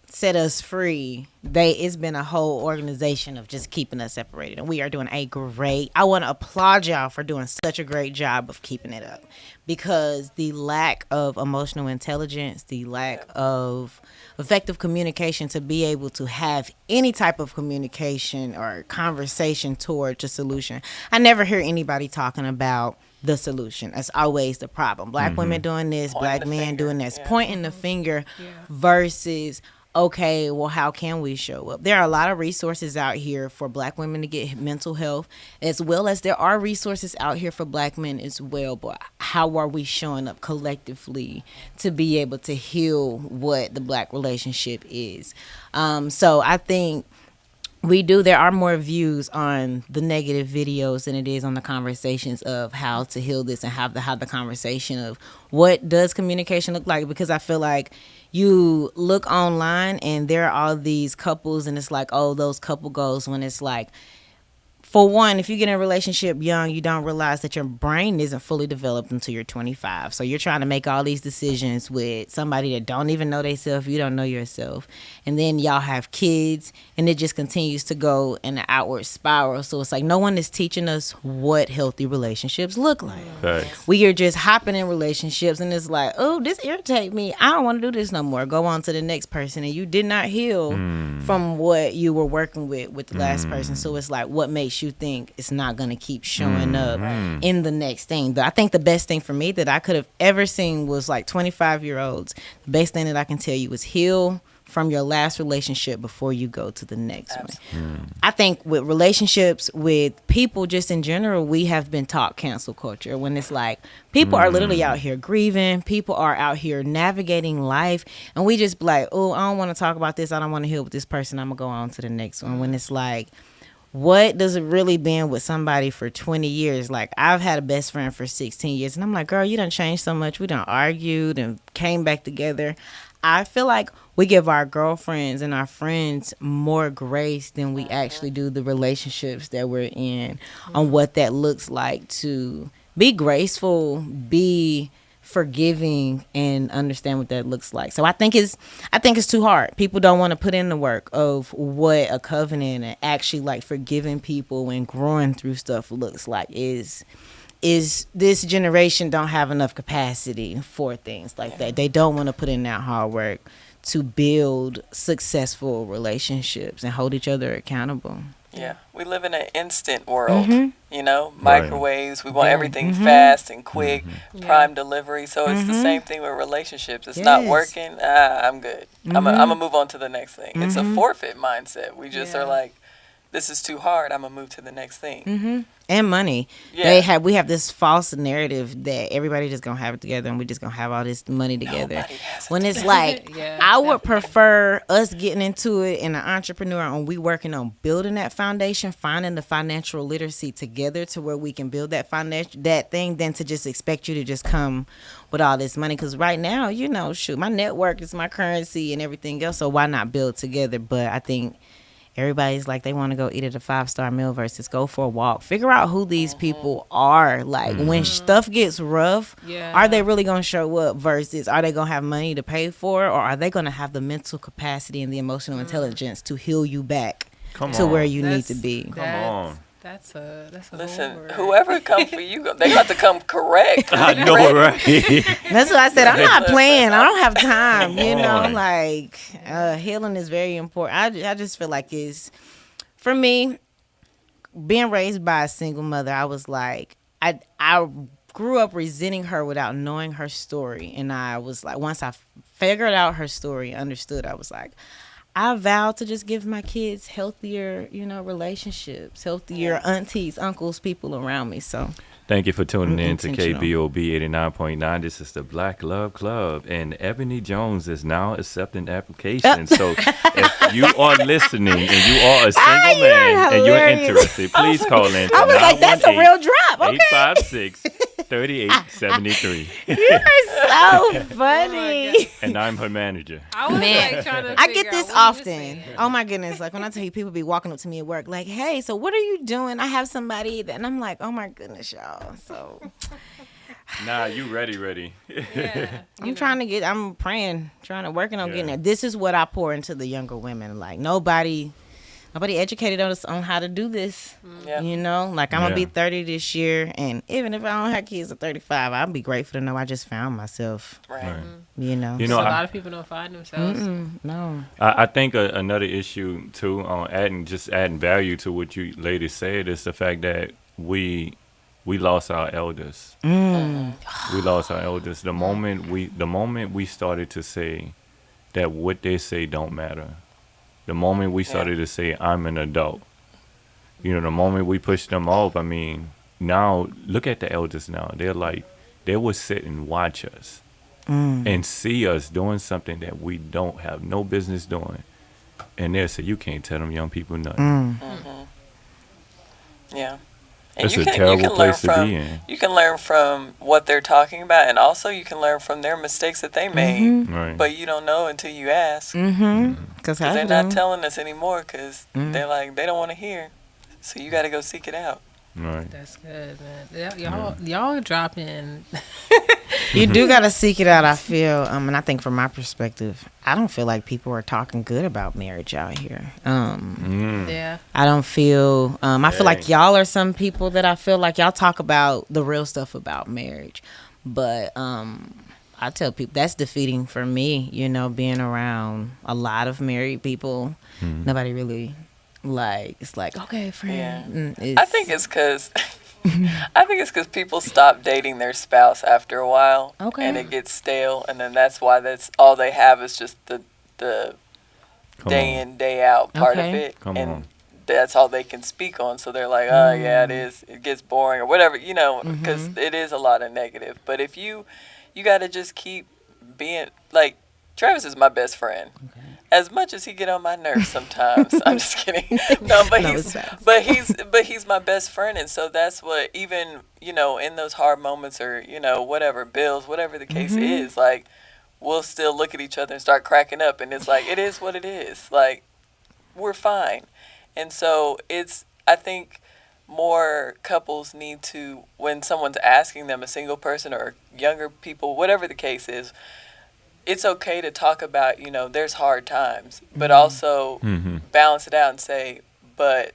set us free, it's been a whole organization of just keeping us separated, and we are doing I want to applaud y'all for doing such a great job of keeping it up, because the lack of emotional intelligence, the lack of effective communication to be able to have any type of communication or conversation towards a solution. I never hear anybody talking about the solution. That's always the problem. Black women doing this, black men doing this, pointing the finger versus, okay, well, how can we show up? There are a lot of resources out here for black women to get mental health, as well as there are resources out here for black men as well. But how are we showing up collectively to be able to heal what the black relationship is? So I think there are more views on the negative videos than it is on the conversations of how to heal this, and have the conversation of what does communication look like, because I feel like you look online and there are all these couples and it's like, oh, those couple goals, when it's like, for one, if you get in a relationship young, you don't realize that your brain isn't fully developed until you're 25. So you're trying to make all these decisions with somebody that don't even know themselves. You don't know yourself. And then y'all have kids, and it just continues to go in an outward spiral. So it's like no one is teaching us what healthy relationships look like. Thanks. We are just hopping in relationships, and it's like, oh, this irritates me. I don't want to do this no more. Go on to the next person. And you did not heal from what you were working with the last person. So it's like, what makes you think it's not going to keep showing up in the next thing? But I think the best thing for me that I could have ever seen was like 25-year-olds. The best thing that I can tell you is heal from your last relationship before you go to the next one. I think with relationships with people just in general, we have been taught cancel culture, when it's like people are literally out here grieving, people are out here navigating life, and we just be like, oh, I don't want to talk about this, I don't want to heal with this person, I'm gonna go on to the next one. When it's like, what does it really been with somebody for 20 years? Like, I've had a best friend for 16 years, and I'm like, girl, you done changed so much. We done argued and came back together. I feel like we give our girlfriends and our friends more grace than we actually do the relationships that we're in, on what that looks like to be graceful, be forgiving, and understand what that looks like. So I think it's too hard. People don't want to put in the work of what a covenant and actually like forgiving people and growing through stuff looks like. Is this generation don't have enough capacity for things like that. They don't want to put in that hard work to build successful relationships and hold each other accountable. Yeah, we live in an instant world, you know, microwaves. We want everything fast and quick, prime delivery. So it's the same thing with relationships. It's not working. I'm good. I'm gonna move on to the next thing. It's a forfeit mindset. We just are like, this is too hard. I'm gonna move to the next thing. And money. Yeah. We have this false narrative that everybody just gonna have it together and we just gonna have all this money together. When it's like, I would prefer us getting into it in an entrepreneur and we working on building that foundation, finding the financial literacy together to where we can build that thing, than to just expect you to just come with all this money. Because right now, you know, shoot, my network is my currency and everything else. So why not build together? But I think everybody's like, they want to go eat at a 5-star meal versus go for a walk. Figure out who these people are. Like, when stuff gets rough, are they really going to show up versus are they going to have money to pay for it, or are they going to have the mental capacity and the emotional intelligence to heal you back to where you need to be? Come on. That's a Listen, whoever come for you, they got to come correct. I know, right? That's what I said. I'm not playing. I don't have time. You know, like, healing is very important. I just feel like it's, for me, being raised by a single mother, I was like, I grew up resenting her without knowing her story. And I was like, once I figured out her story, understood, I was like, I vowed to just give my kids healthier, you know, relationships, healthier aunties, uncles, people around me. So thank you for tuning in to KBOB 89.9. This is the Black Love Club, and Ebony Jones is now accepting applications. So if you are listening and you are a single man and you're interested, please call in. I was like, that's a real drop. Okay. 856-3873. You are so funny. And I'm her manager. I was like trying to I get this often. Oh my goodness. Like, when I tell you, people be walking up to me at work like, hey, so what are you doing? I have somebody that, and I'm like, oh my goodness, y'all. So nah, you ready. I'm praying, working on getting there. This is what I pour into the younger women. Like, nobody educated us on how to do this. You know, like, I'm gonna be 30 this year, and even if I don't have kids at 35, I'll be grateful to know I just found myself. Right. You know, so a lot of people don't find themselves. No. I think another issue too, on adding value to what you ladies said, is the fact that we lost our elders. We lost our elders. The moment we started to say that what they say don't matter. The moment we started to say, I'm an adult. You know, the moment we pushed them off, I mean, now look at the elders now. They're like, they will sit and watch us and see us doing something that we don't have no business doing. And they'll say, you can't tell them young people nothing. Yeah. And It's a terrible place to be in. you can learn from what they're talking about, and also you can learn from their mistakes that they made. Right. But you don't know until you ask. Because They're not telling us anymore because they're like, they don't want to hear. So you got to go seek it out. Right. That's good, man. Y'all drop in. You do gotta seek it out. I feel, and I think from my perspective, I don't feel like people are talking good about marriage out here. Yeah. I don't feel. I feel like y'all are some people that I feel like y'all talk about the real stuff about marriage, but I tell people that's defeating for me. You know, being around a lot of married people, nobody really it's like okay, friend. Yeah. I think it's because. People stop dating their spouse after a while, and it gets stale, and then that's why that's all they have is just the day in day out part of it, that's all they can speak on. So they're like, oh yeah, it gets boring or whatever, because it is a lot of negative. But if you got to just keep being like Travis is my best friend. As much as he get on my nerves sometimes, I'm just kidding. No, but he's my best friend, and so that's what even in those hard moments or whatever bills, whatever the case is, like we'll still look at each other and start cracking up, and it's like it is what it is. Like we're fine, and so I think more couples need to, when someone's asking them, a single person or younger people, whatever the case is. It's okay to talk about, there's hard times, but also balance it out and say, but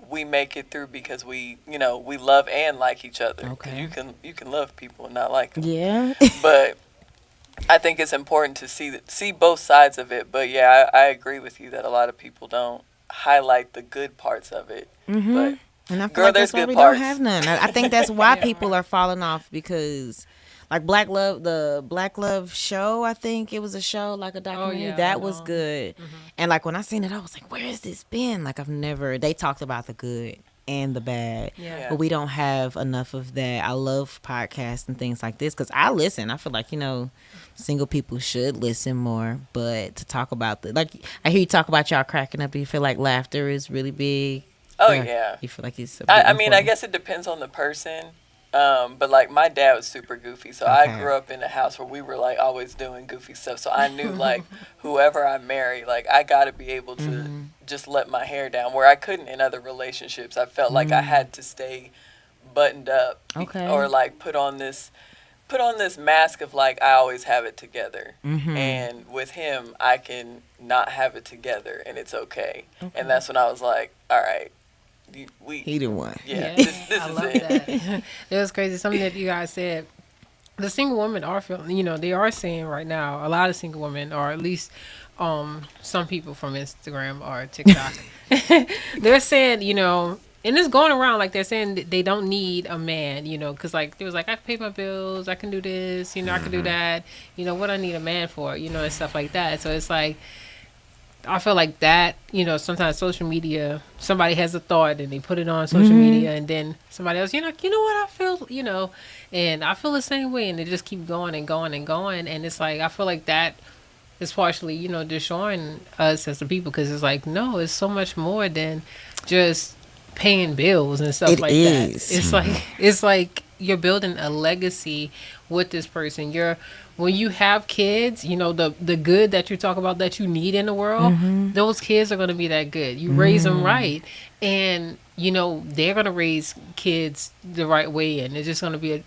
we make it through because we love and like each other. Okay. You can love people and not like them. Yeah. But I think it's important to see both sides of it. But yeah, I agree with you that a lot of people don't highlight the good parts of it. But and I feel like that's why we don't have none. I think that's why people are falling off because. Like the Black Love show, I think it was a show, like a documentary. That was good. And like when I seen it, I was like, where has this been? Like they talked about the good and the bad. Yeah. But we don't have enough of that. I love podcasts and things like this because I listen. I feel like, single people should listen more. But to talk about I hear you talk about y'all cracking up. You feel like laughter is really big. Oh, yeah. You feel like it's I mean, I guess it depends on the person. But like my dad was super goofy, so I grew up in a house where we were like always doing goofy stuff. So I knew like whoever I marry, like I got to be able to just let my hair down where I couldn't in other relationships. I felt like I had to stay buttoned up, or like put on this mask of like I always have it together. And with him, I can not have it together, and it's okay. And that's when I was like, all right. He the one. Yeah. This I is love it. that. It was crazy. Something that you guys said. The single women are feeling. They are saying right now. A lot of single women, or at least some people from Instagram or TikTok, they're saying, and it's going around like they're saying that they don't need a man, because like they was like I can pay my bills, I can do this, I can do that, what I need a man for, and stuff like that. So it's like. I feel like that, sometimes social media, somebody has a thought and they put it on social media and then somebody else, you know what I feel, and I feel the same way and they just keep going and going and going. And it's like, I feel like that is partially, destroying us as the people because it's like, no, it's so much more than just paying bills and stuff like that. It's like you're building a legacy with this person. When you have kids, the good that you talk about that you need in the world, those kids are going to be that good. You raise them right. And, they're going to raise kids the right way. And it's just going to be,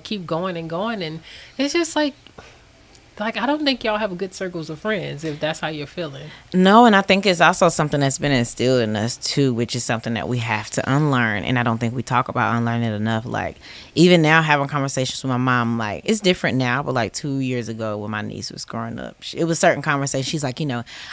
keep going and going. And it's just like I don't think y'all have good circles of friends if that's how you're feeling. No, and I think it's also something that's been instilled in us too, which is something that we have to unlearn. And I don't think we talk about unlearning it enough. Like even now having conversations with my mom, like it's different now, but like 2 years ago when my niece was growing up, it was certain conversations. She's like,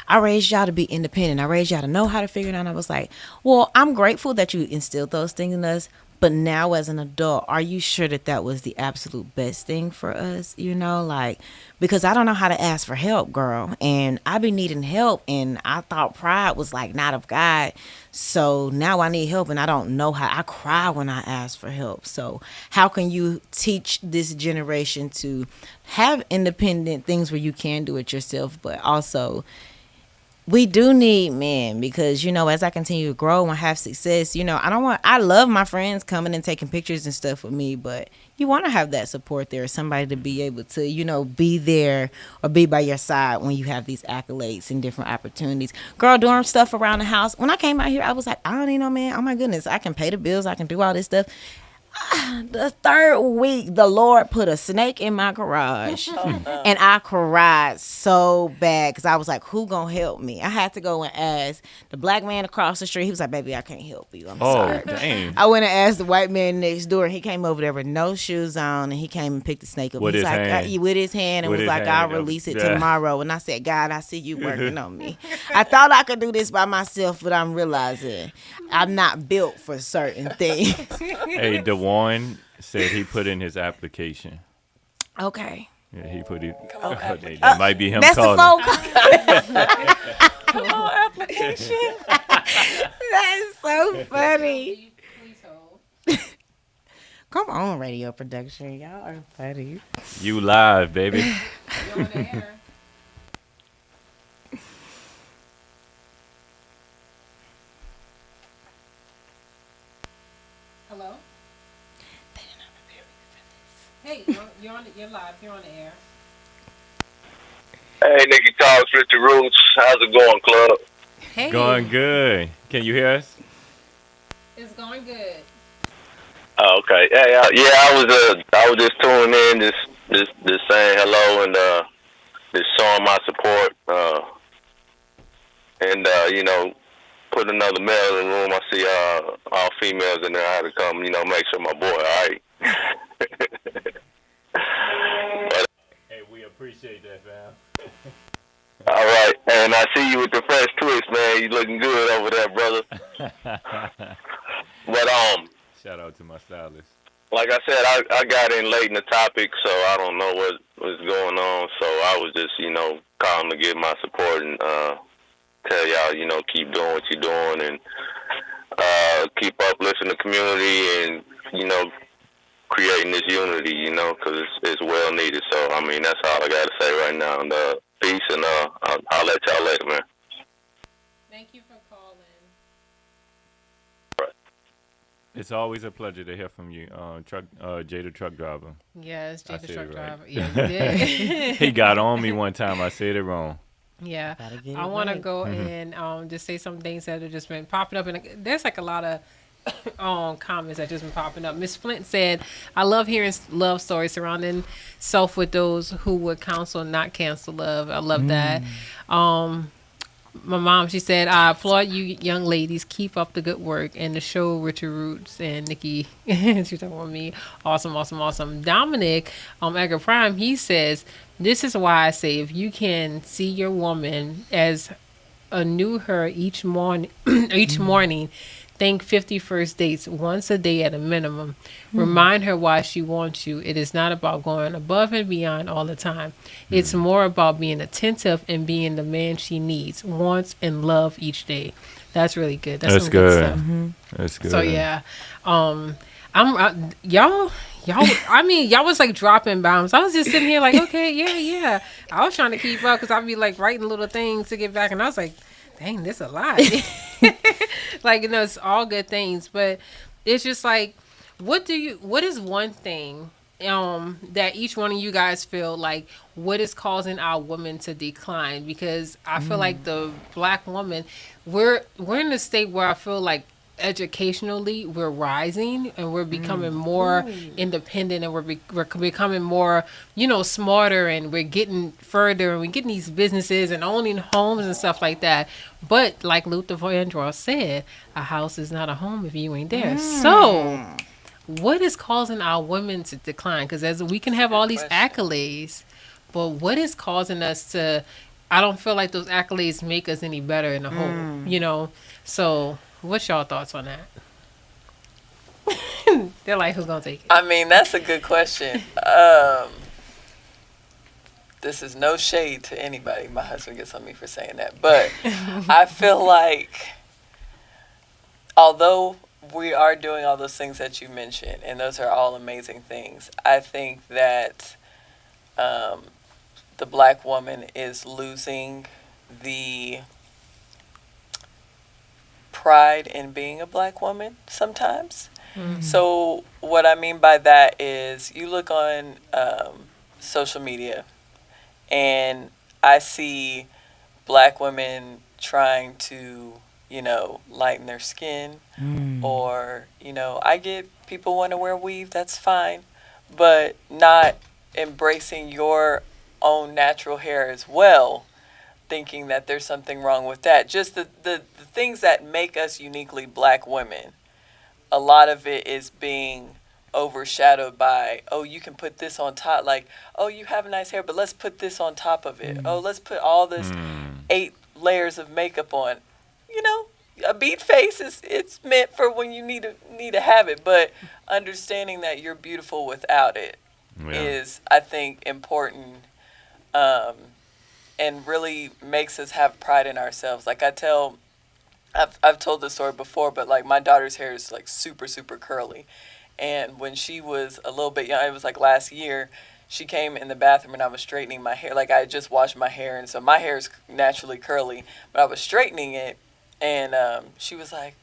I raised y'all to be independent. I raised y'all to know how to figure it out. And I was like, well, I'm grateful that you instilled those things in us. But now as an adult, are you sure that was the absolute best thing for us? Because I don't know how to ask for help, girl. And I be needing help. And I thought pride was like not of God. So now I need help and I don't know how. I cry when I ask for help. So how can you teach this generation to have independent things where you can do it yourself, but also we do need men because, as I continue to grow and have success, I love my friends coming and taking pictures and stuff with me, but you want to have that support there, somebody to be able to, be there or be by your side when you have these accolades and different opportunities. Girl, doing stuff around the house. When I came out here, I was like, I don't need no man. Oh my goodness, I can pay the bills. I can do all this stuff. The third week, the Lord put a snake in my garage, and I cried so bad because I was like, "Who gonna help me?" I had to go and ask the black man across the street. He was like, "Baby, I can't help you. I'm sorry." Dang. I went and asked the white man next door, and he came over there with no shoes on, and he came and picked the snake up. With He's his like, hand. with his hand, and With was his like, hand. "I'll release it Yeah. tomorrow." And I said, "God, I see you working on me." I thought I could do this by myself, but I'm realizing I'm not built for certain things. Hey, DeWarren said he put in his application. Okay. Yeah, he put it. Come on, Hey, that might be him That's calling. the phone call. Come on, application. That's so funny. Please hold. Come on, radio production. Y'all are funny. You live, baby. You're on the air. Hello? Hey, you're live. You're on the air. Hey, Nikki Talks, Richard Roots. How's it going, club? Hey. Going good. Can you hear us? It's going good. Oh, okay. Hey, I was just tuning in, just saying hello and just showing my support. Put another male in the room. I see all females in there. I had to come, make sure my boy all right. Hey, we appreciate that, fam. All right, and I see you with the fresh twist, man. You looking good over there, brother. But Shout out to my stylist. like I said, I got in late in the topic, so I don't know what was going on. So I was just, calling to give my support and tell y'all, keep doing what you're doing and keep uplifting the community and, creating this unity, because it's well needed. So, that's all I got to say right now. And peace, and I'll let y'all later, man. Thank you for calling. It's always a pleasure to hear from you, Jay the truck driver. Yes, Jay I the said truck it right. driver. Yeah, you did. He got on me one time. I said it wrong. Yeah, Gotta get it I want to right. go and just say some things that have just been popping up, and there's like a lot of comments that just been popping up. Miss Flint said, "I love hearing love stories surrounding self with those who would counsel, not cancel love." I love that. My mom, she said, "I applaud you young ladies. Keep up the good work." And the show, Richard Roots and Nikki, she's talking about me. Awesome, awesome, awesome. Dominic, Edgar Prime, he says, "This is why I say if you can see your woman as a new her each morning, think 50 first dates once a day at a minimum. Remind her why she wants you. It is not about going above and beyond all the time. It's more about being attentive and being the man she needs, wants, and love each day." That's really good. That's some good stuff. That's good. So yeah, y'all. Y'all was like dropping bombs. I was just sitting here like, okay, yeah. I was trying to keep up because I'd be like writing little things to get back, and I was like, dang, this a lot. Like, it's all good things, but it's just like, what is one thing that each one of you guys feel like, what is causing our women to decline? Because I feel like the black woman, we're in a state where I feel like educationally we're rising and we're becoming more independent, and we're becoming more smarter, and we're getting further, and we're getting these businesses and owning homes and stuff like that. But like Luther Vandross said, a house is not a home if you ain't there. So what is causing our women to decline? Because as we can have all these accolades, but what is causing us to, I don't feel like those accolades make us any better in the whole, so what's y'all thoughts on that? They're like, who's gonna take it? That's a good question. This is no shade to anybody. My husband gets on me for saying that. But I feel like, although we are doing all those things that you mentioned, and those are all amazing things, I think that the black woman is losing the pride in being a black woman sometimes. So what I mean by that is you look on social media and I see black women trying to, lighten their skin, or, I get people want to wear weave, that's fine, but not embracing your own natural hair as well, thinking that there's something wrong with that. Just the things that make us uniquely black women, a lot of it is being overshadowed by, oh, you can put this on top, like, oh, you have nice hair, but let's put this on top of it. Oh, let's put all this 8 layers of makeup on. A beat face it's meant for when you need to have it, but understanding that you're beautiful without it is, I think, important, and really makes us have pride in ourselves. Like I've told this story before, but like my daughter's hair is like super, super curly. And when she was a little bit young, it was like last year, she came in the bathroom and I was straightening my hair. Like I had just washed my hair, and so my hair is naturally curly, but I was straightening it, and she was like,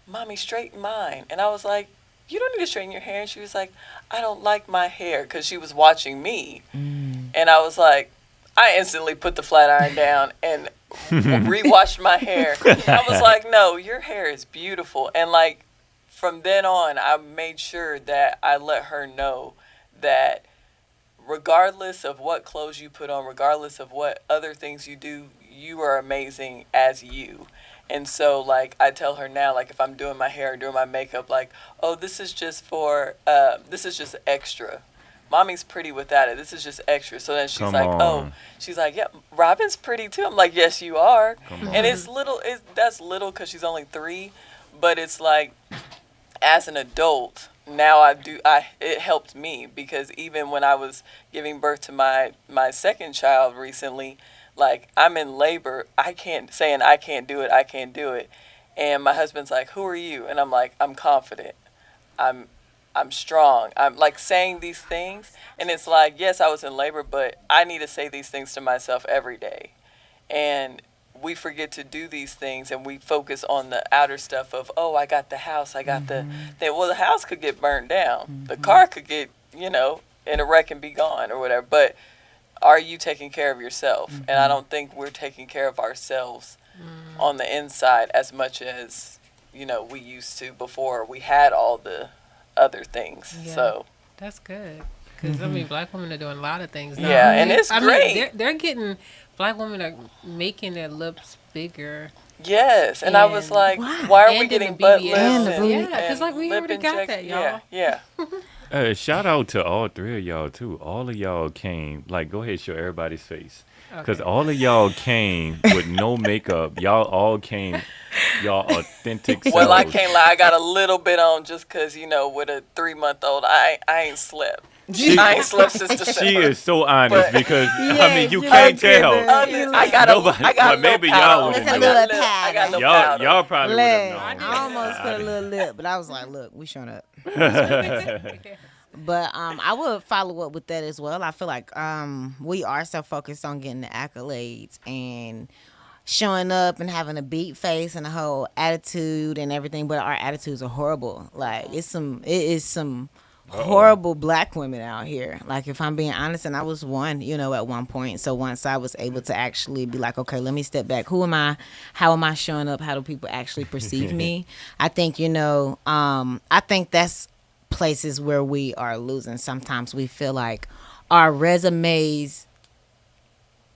"Mommy, straighten mine." And I was like, "You don't need to straighten your hair." And she was like, "I don't like my hair," because she was watching me. And I was like, I instantly put the flat iron down and re-washed my hair. I was like, no, your hair is beautiful. And like, from then on, I made sure that I let her know that regardless of what clothes you put on, regardless of what other things you do, you are amazing as you. And so, like, I tell her now, like, if I'm doing my hair or doing my makeup, like, oh, this is just extra. Mommy's pretty without it. This is just extra. So then she's she's like, yeah, Robin's pretty too. I'm like, yes, you are. And that's little because she's only 3, but it's like, as an adult, now it helped me, because even when I was giving birth to my second child recently, like, I'm in labor, I can't do it. And my husband's like, who are you? And I'm like, I'm confident. I'm strong. I'm like saying these things, and it's like, yes, I was in labor, but I need to say these things to myself every day. And we forget to do these things, and we focus on the outer stuff of, oh, I got the house, I got the thing. Well, the house could get burned down. The car could get, in a wreck and be gone or whatever. But are you taking care of yourself? And I don't think we're taking care of ourselves on the inside as much as, we used to before we had all the other things. Yeah, so that's good, because I mean, black women are doing a lot of things now. Yeah, and it's great. Mean, they're getting, black women are making their lips bigger. Yes, and I was like, why are we getting butt lifts? Yeah, because like we already got that, y'all. Yeah. Shout out to all 3 of y'all too. All of y'all came. Like, go ahead, show everybody's face. Because all of y'all came with no makeup. Y'all all came, y'all authentic selves. Well, I can't lie. I got a little bit on just because, with a 3-month-old, I ain't slept. I ain't slept since December. She is so honest, because, you can't tell. I got a maybe little y'all powder. would a little powder. I got no powder. Y'all probably would have known. I almost put a little lip, but I was like, look, we showing up. But I would follow up with that as well. I feel like we are so focused on getting the accolades and showing up and having a beat face and a whole attitude and everything, but our attitudes are horrible. Like, it is some horrible black women out here. Like, if I'm being honest, and I was one, at one point. So once I was able to actually be like, okay, let me step back. Who am I? How am I showing up? How do people actually perceive me? I think, I think that's places where we are losing. Sometimes we feel like our resumes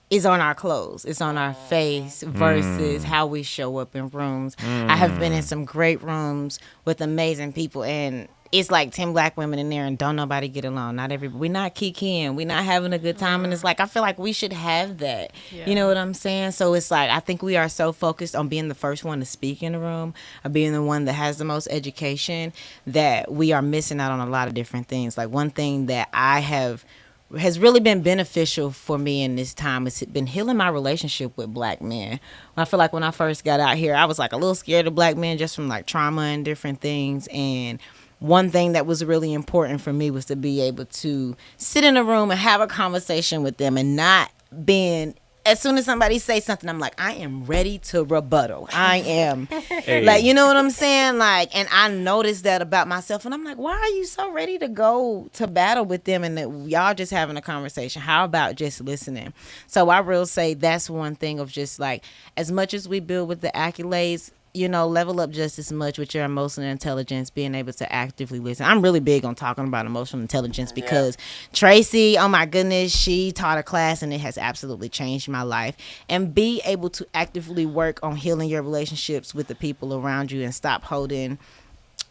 is on our clothes, it's on our face, versus how we show up in rooms. I have been in some great rooms with amazing people, and it's like 10 black women in there and don't nobody get along. We're not kikiing. We're not having a good time. And it's like, I feel like we should have that. Yeah. You know what I'm saying? So it's like, I think we are so focused on being the first one to speak in the room, or being the one that has the most education, that we are missing out on a lot of different things. Like, one thing that has really been beneficial for me in this time has been healing my relationship with black men. I feel like when I first got out here, I was like a little scared of black men just from like trauma and different things. And one thing that was really important for me was to be able to sit in a room and have a conversation with them, and not being as soon as somebody say something, I'm like, I am ready to rebuttal. I am. Hey. Like, you know what I'm saying? Like, and I noticed that about myself, and I'm like, why are you so ready to go to battle with them and that y'all just having a conversation? How about just listening? So I will say that's one thing of just like, as much as we build with the accolades, you know, level up just as much with your emotional intelligence, being able to actively listen. I'm really big on talking about emotional intelligence because Tracy, oh my goodness, she taught a class and it has absolutely changed my life. And be able to actively work on healing your relationships with the people around you and stop holding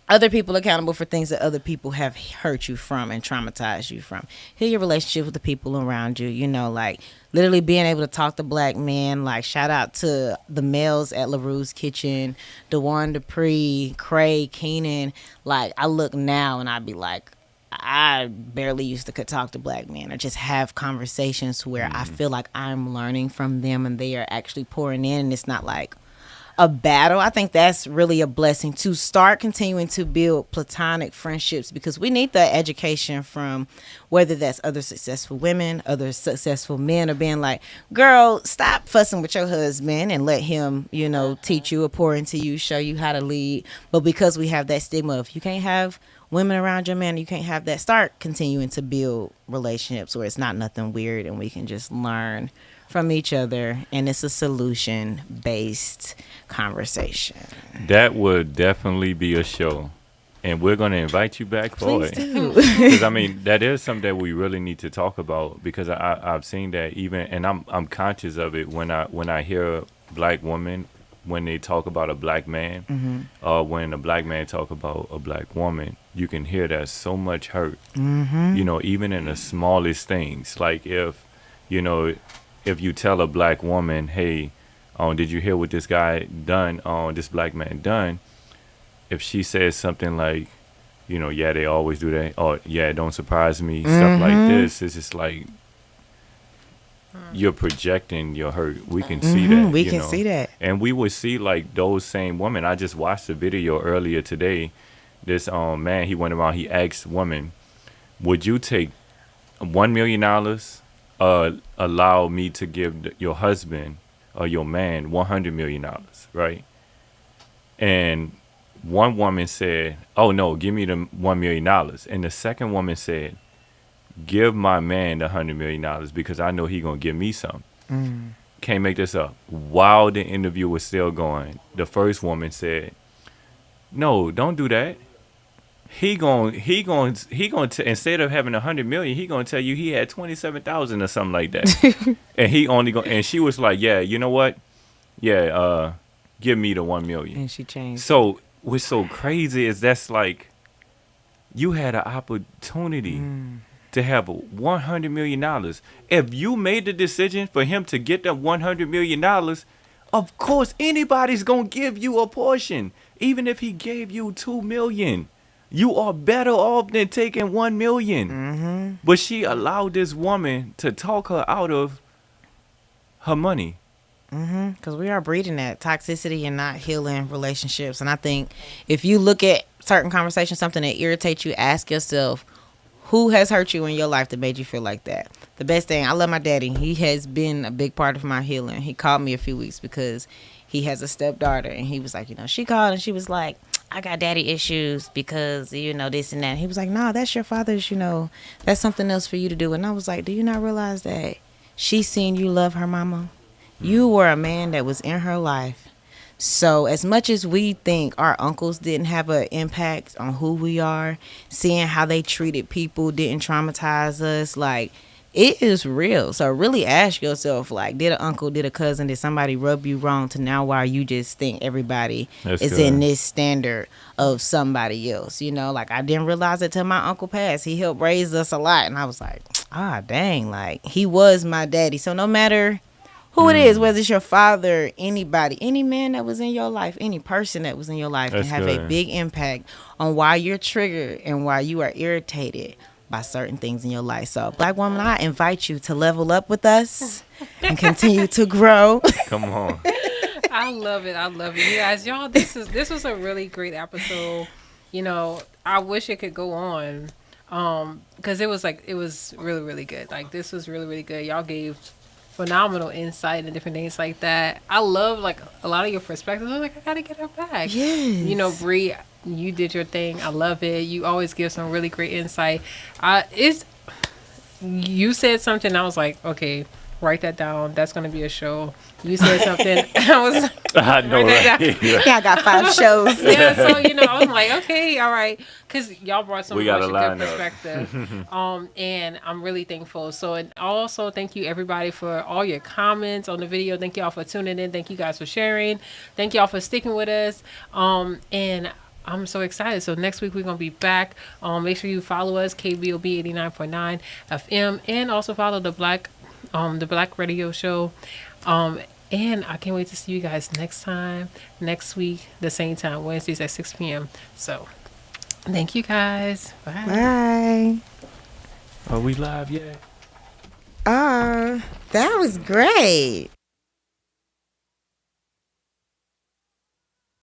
other people accountable for things that other people have hurt you from and traumatized you from. Heal your relationship with the people around you, you know, like literally being able to talk to black men. Like, shout out to the males at LaRue's Kitchen, DeWan Dupree, Craig, Keenan. Like, I look now and I be like, I barely used to could talk to black men or just have conversations where I feel like I'm learning from them and they are actually pouring in, and it's not like a battle. I think that's really a blessing to start continuing to build platonic friendships, because we need the education from whether that's other successful women, other successful men, or being like, girl, stop fussing with your husband and let him, you know, teach you or pour into you, show you how to lead. But because we have that stigma of you can't have women around your man, you can't have that, start continuing to build relationships where it's not nothing weird and we can just learn from each other, and it's a solution-based conversation. That would definitely be a show, and we're going to invite you back for Please it. do. Because I mean, that is something that we really need to talk about, because I've seen that even, and I'm conscious of it when I hear black women when they talk about a black man, or when a black man talk about a black woman, you can hear that so much hurt. You know, even in the smallest things, like if you tell a black woman, hey, did you hear what this guy done, this black man done? If she says something like, yeah, they always do that, or yeah, it don't surprise me, stuff like this, it's just like you're projecting your hurt. We can see that. We can see that. And we would see like those same women. I just watched a video earlier today. This man, he went around, he asked women, would you take $1 million, allow me to give your husband or your man $100 million, right? And one woman said, oh no, give me the $1 million. And the second woman said, give my man the $100 million because I know he gonna give me some. Can't make this up. While the interview was still going, the first woman said, no, don't do that. He going instead of having 100 million, he gonna tell you he had 27,000 or something like that. And he only and she was like, yeah, you know what? Yeah, give me the 1 million. And she changed. So what's so crazy is that's like, you had an opportunity to have $100 million. If you made the decision for him to get that $100 million, of course anybody's gonna give you a portion, even if he gave you $2 million. You are better off than taking $1 million. But she allowed this woman to talk her out of her money. Because we are breeding that toxicity and not healing relationships. And I think if you look at certain conversations, something that irritates you, ask yourself, who has hurt you in your life that made you feel like that? The best thing, I love my daddy. He has been a big part of my healing. He called me a few weeks because he has a stepdaughter. And he was like, she called and she was like, I got daddy issues because, this and that. He was like, no, that's your father's, that's something else for you to do. And I was like, do you not realize that she's seen you love her mama? You were a man that was in her life. So as much as we think our uncles didn't have an impact on who we are, seeing how they treated people didn't traumatize us, like, it is real. So really ask yourself, like, did an uncle, did a cousin, did somebody rub you wrong to now why you just think everybody is in this standard of somebody else? Like, I didn't realize it till my uncle passed. He helped raise us a lot. And I was like, dang, like, he was my daddy. So no matter who it is, whether it's your father, anybody, any man that was in your life, any person that was in your life, can have a big impact on why you're triggered and why you are irritated by certain things in your life. So, black woman, I invite you to level up with us and continue to grow. Come on. I love it. You guys, y'all, this was a really great episode. I wish it could go on because it was really, really good. Like, this was really, really good. Y'all gave phenomenal insight and different things like that. I love like a lot of your perspectives. I'm like, I gotta get her back. Yes. You know, Bree, you did your thing. I love it. You always give some really great insight. You said something. I was like, okay, write that down. That's gonna be a show. You said something. I was like, I know, right? Yeah, I got 5 shows. yeah, so I was like, okay, all right, because y'all brought some We much gotta good line up. perspective, and I'm really thankful. So, and also thank you everybody for all your comments on the video. Thank y'all for tuning in. Thank you guys for sharing. Thank y'all for sticking with us. And I'm so excited. So next week we're gonna be back. Make sure you follow us, KBOB 89.9 FM, and also follow the Black Radio Show. And I can't wait to see you guys next week, the same time, Wednesdays at 6 p.m. So, thank you guys. Bye. Bye. Are we live yet? That was great.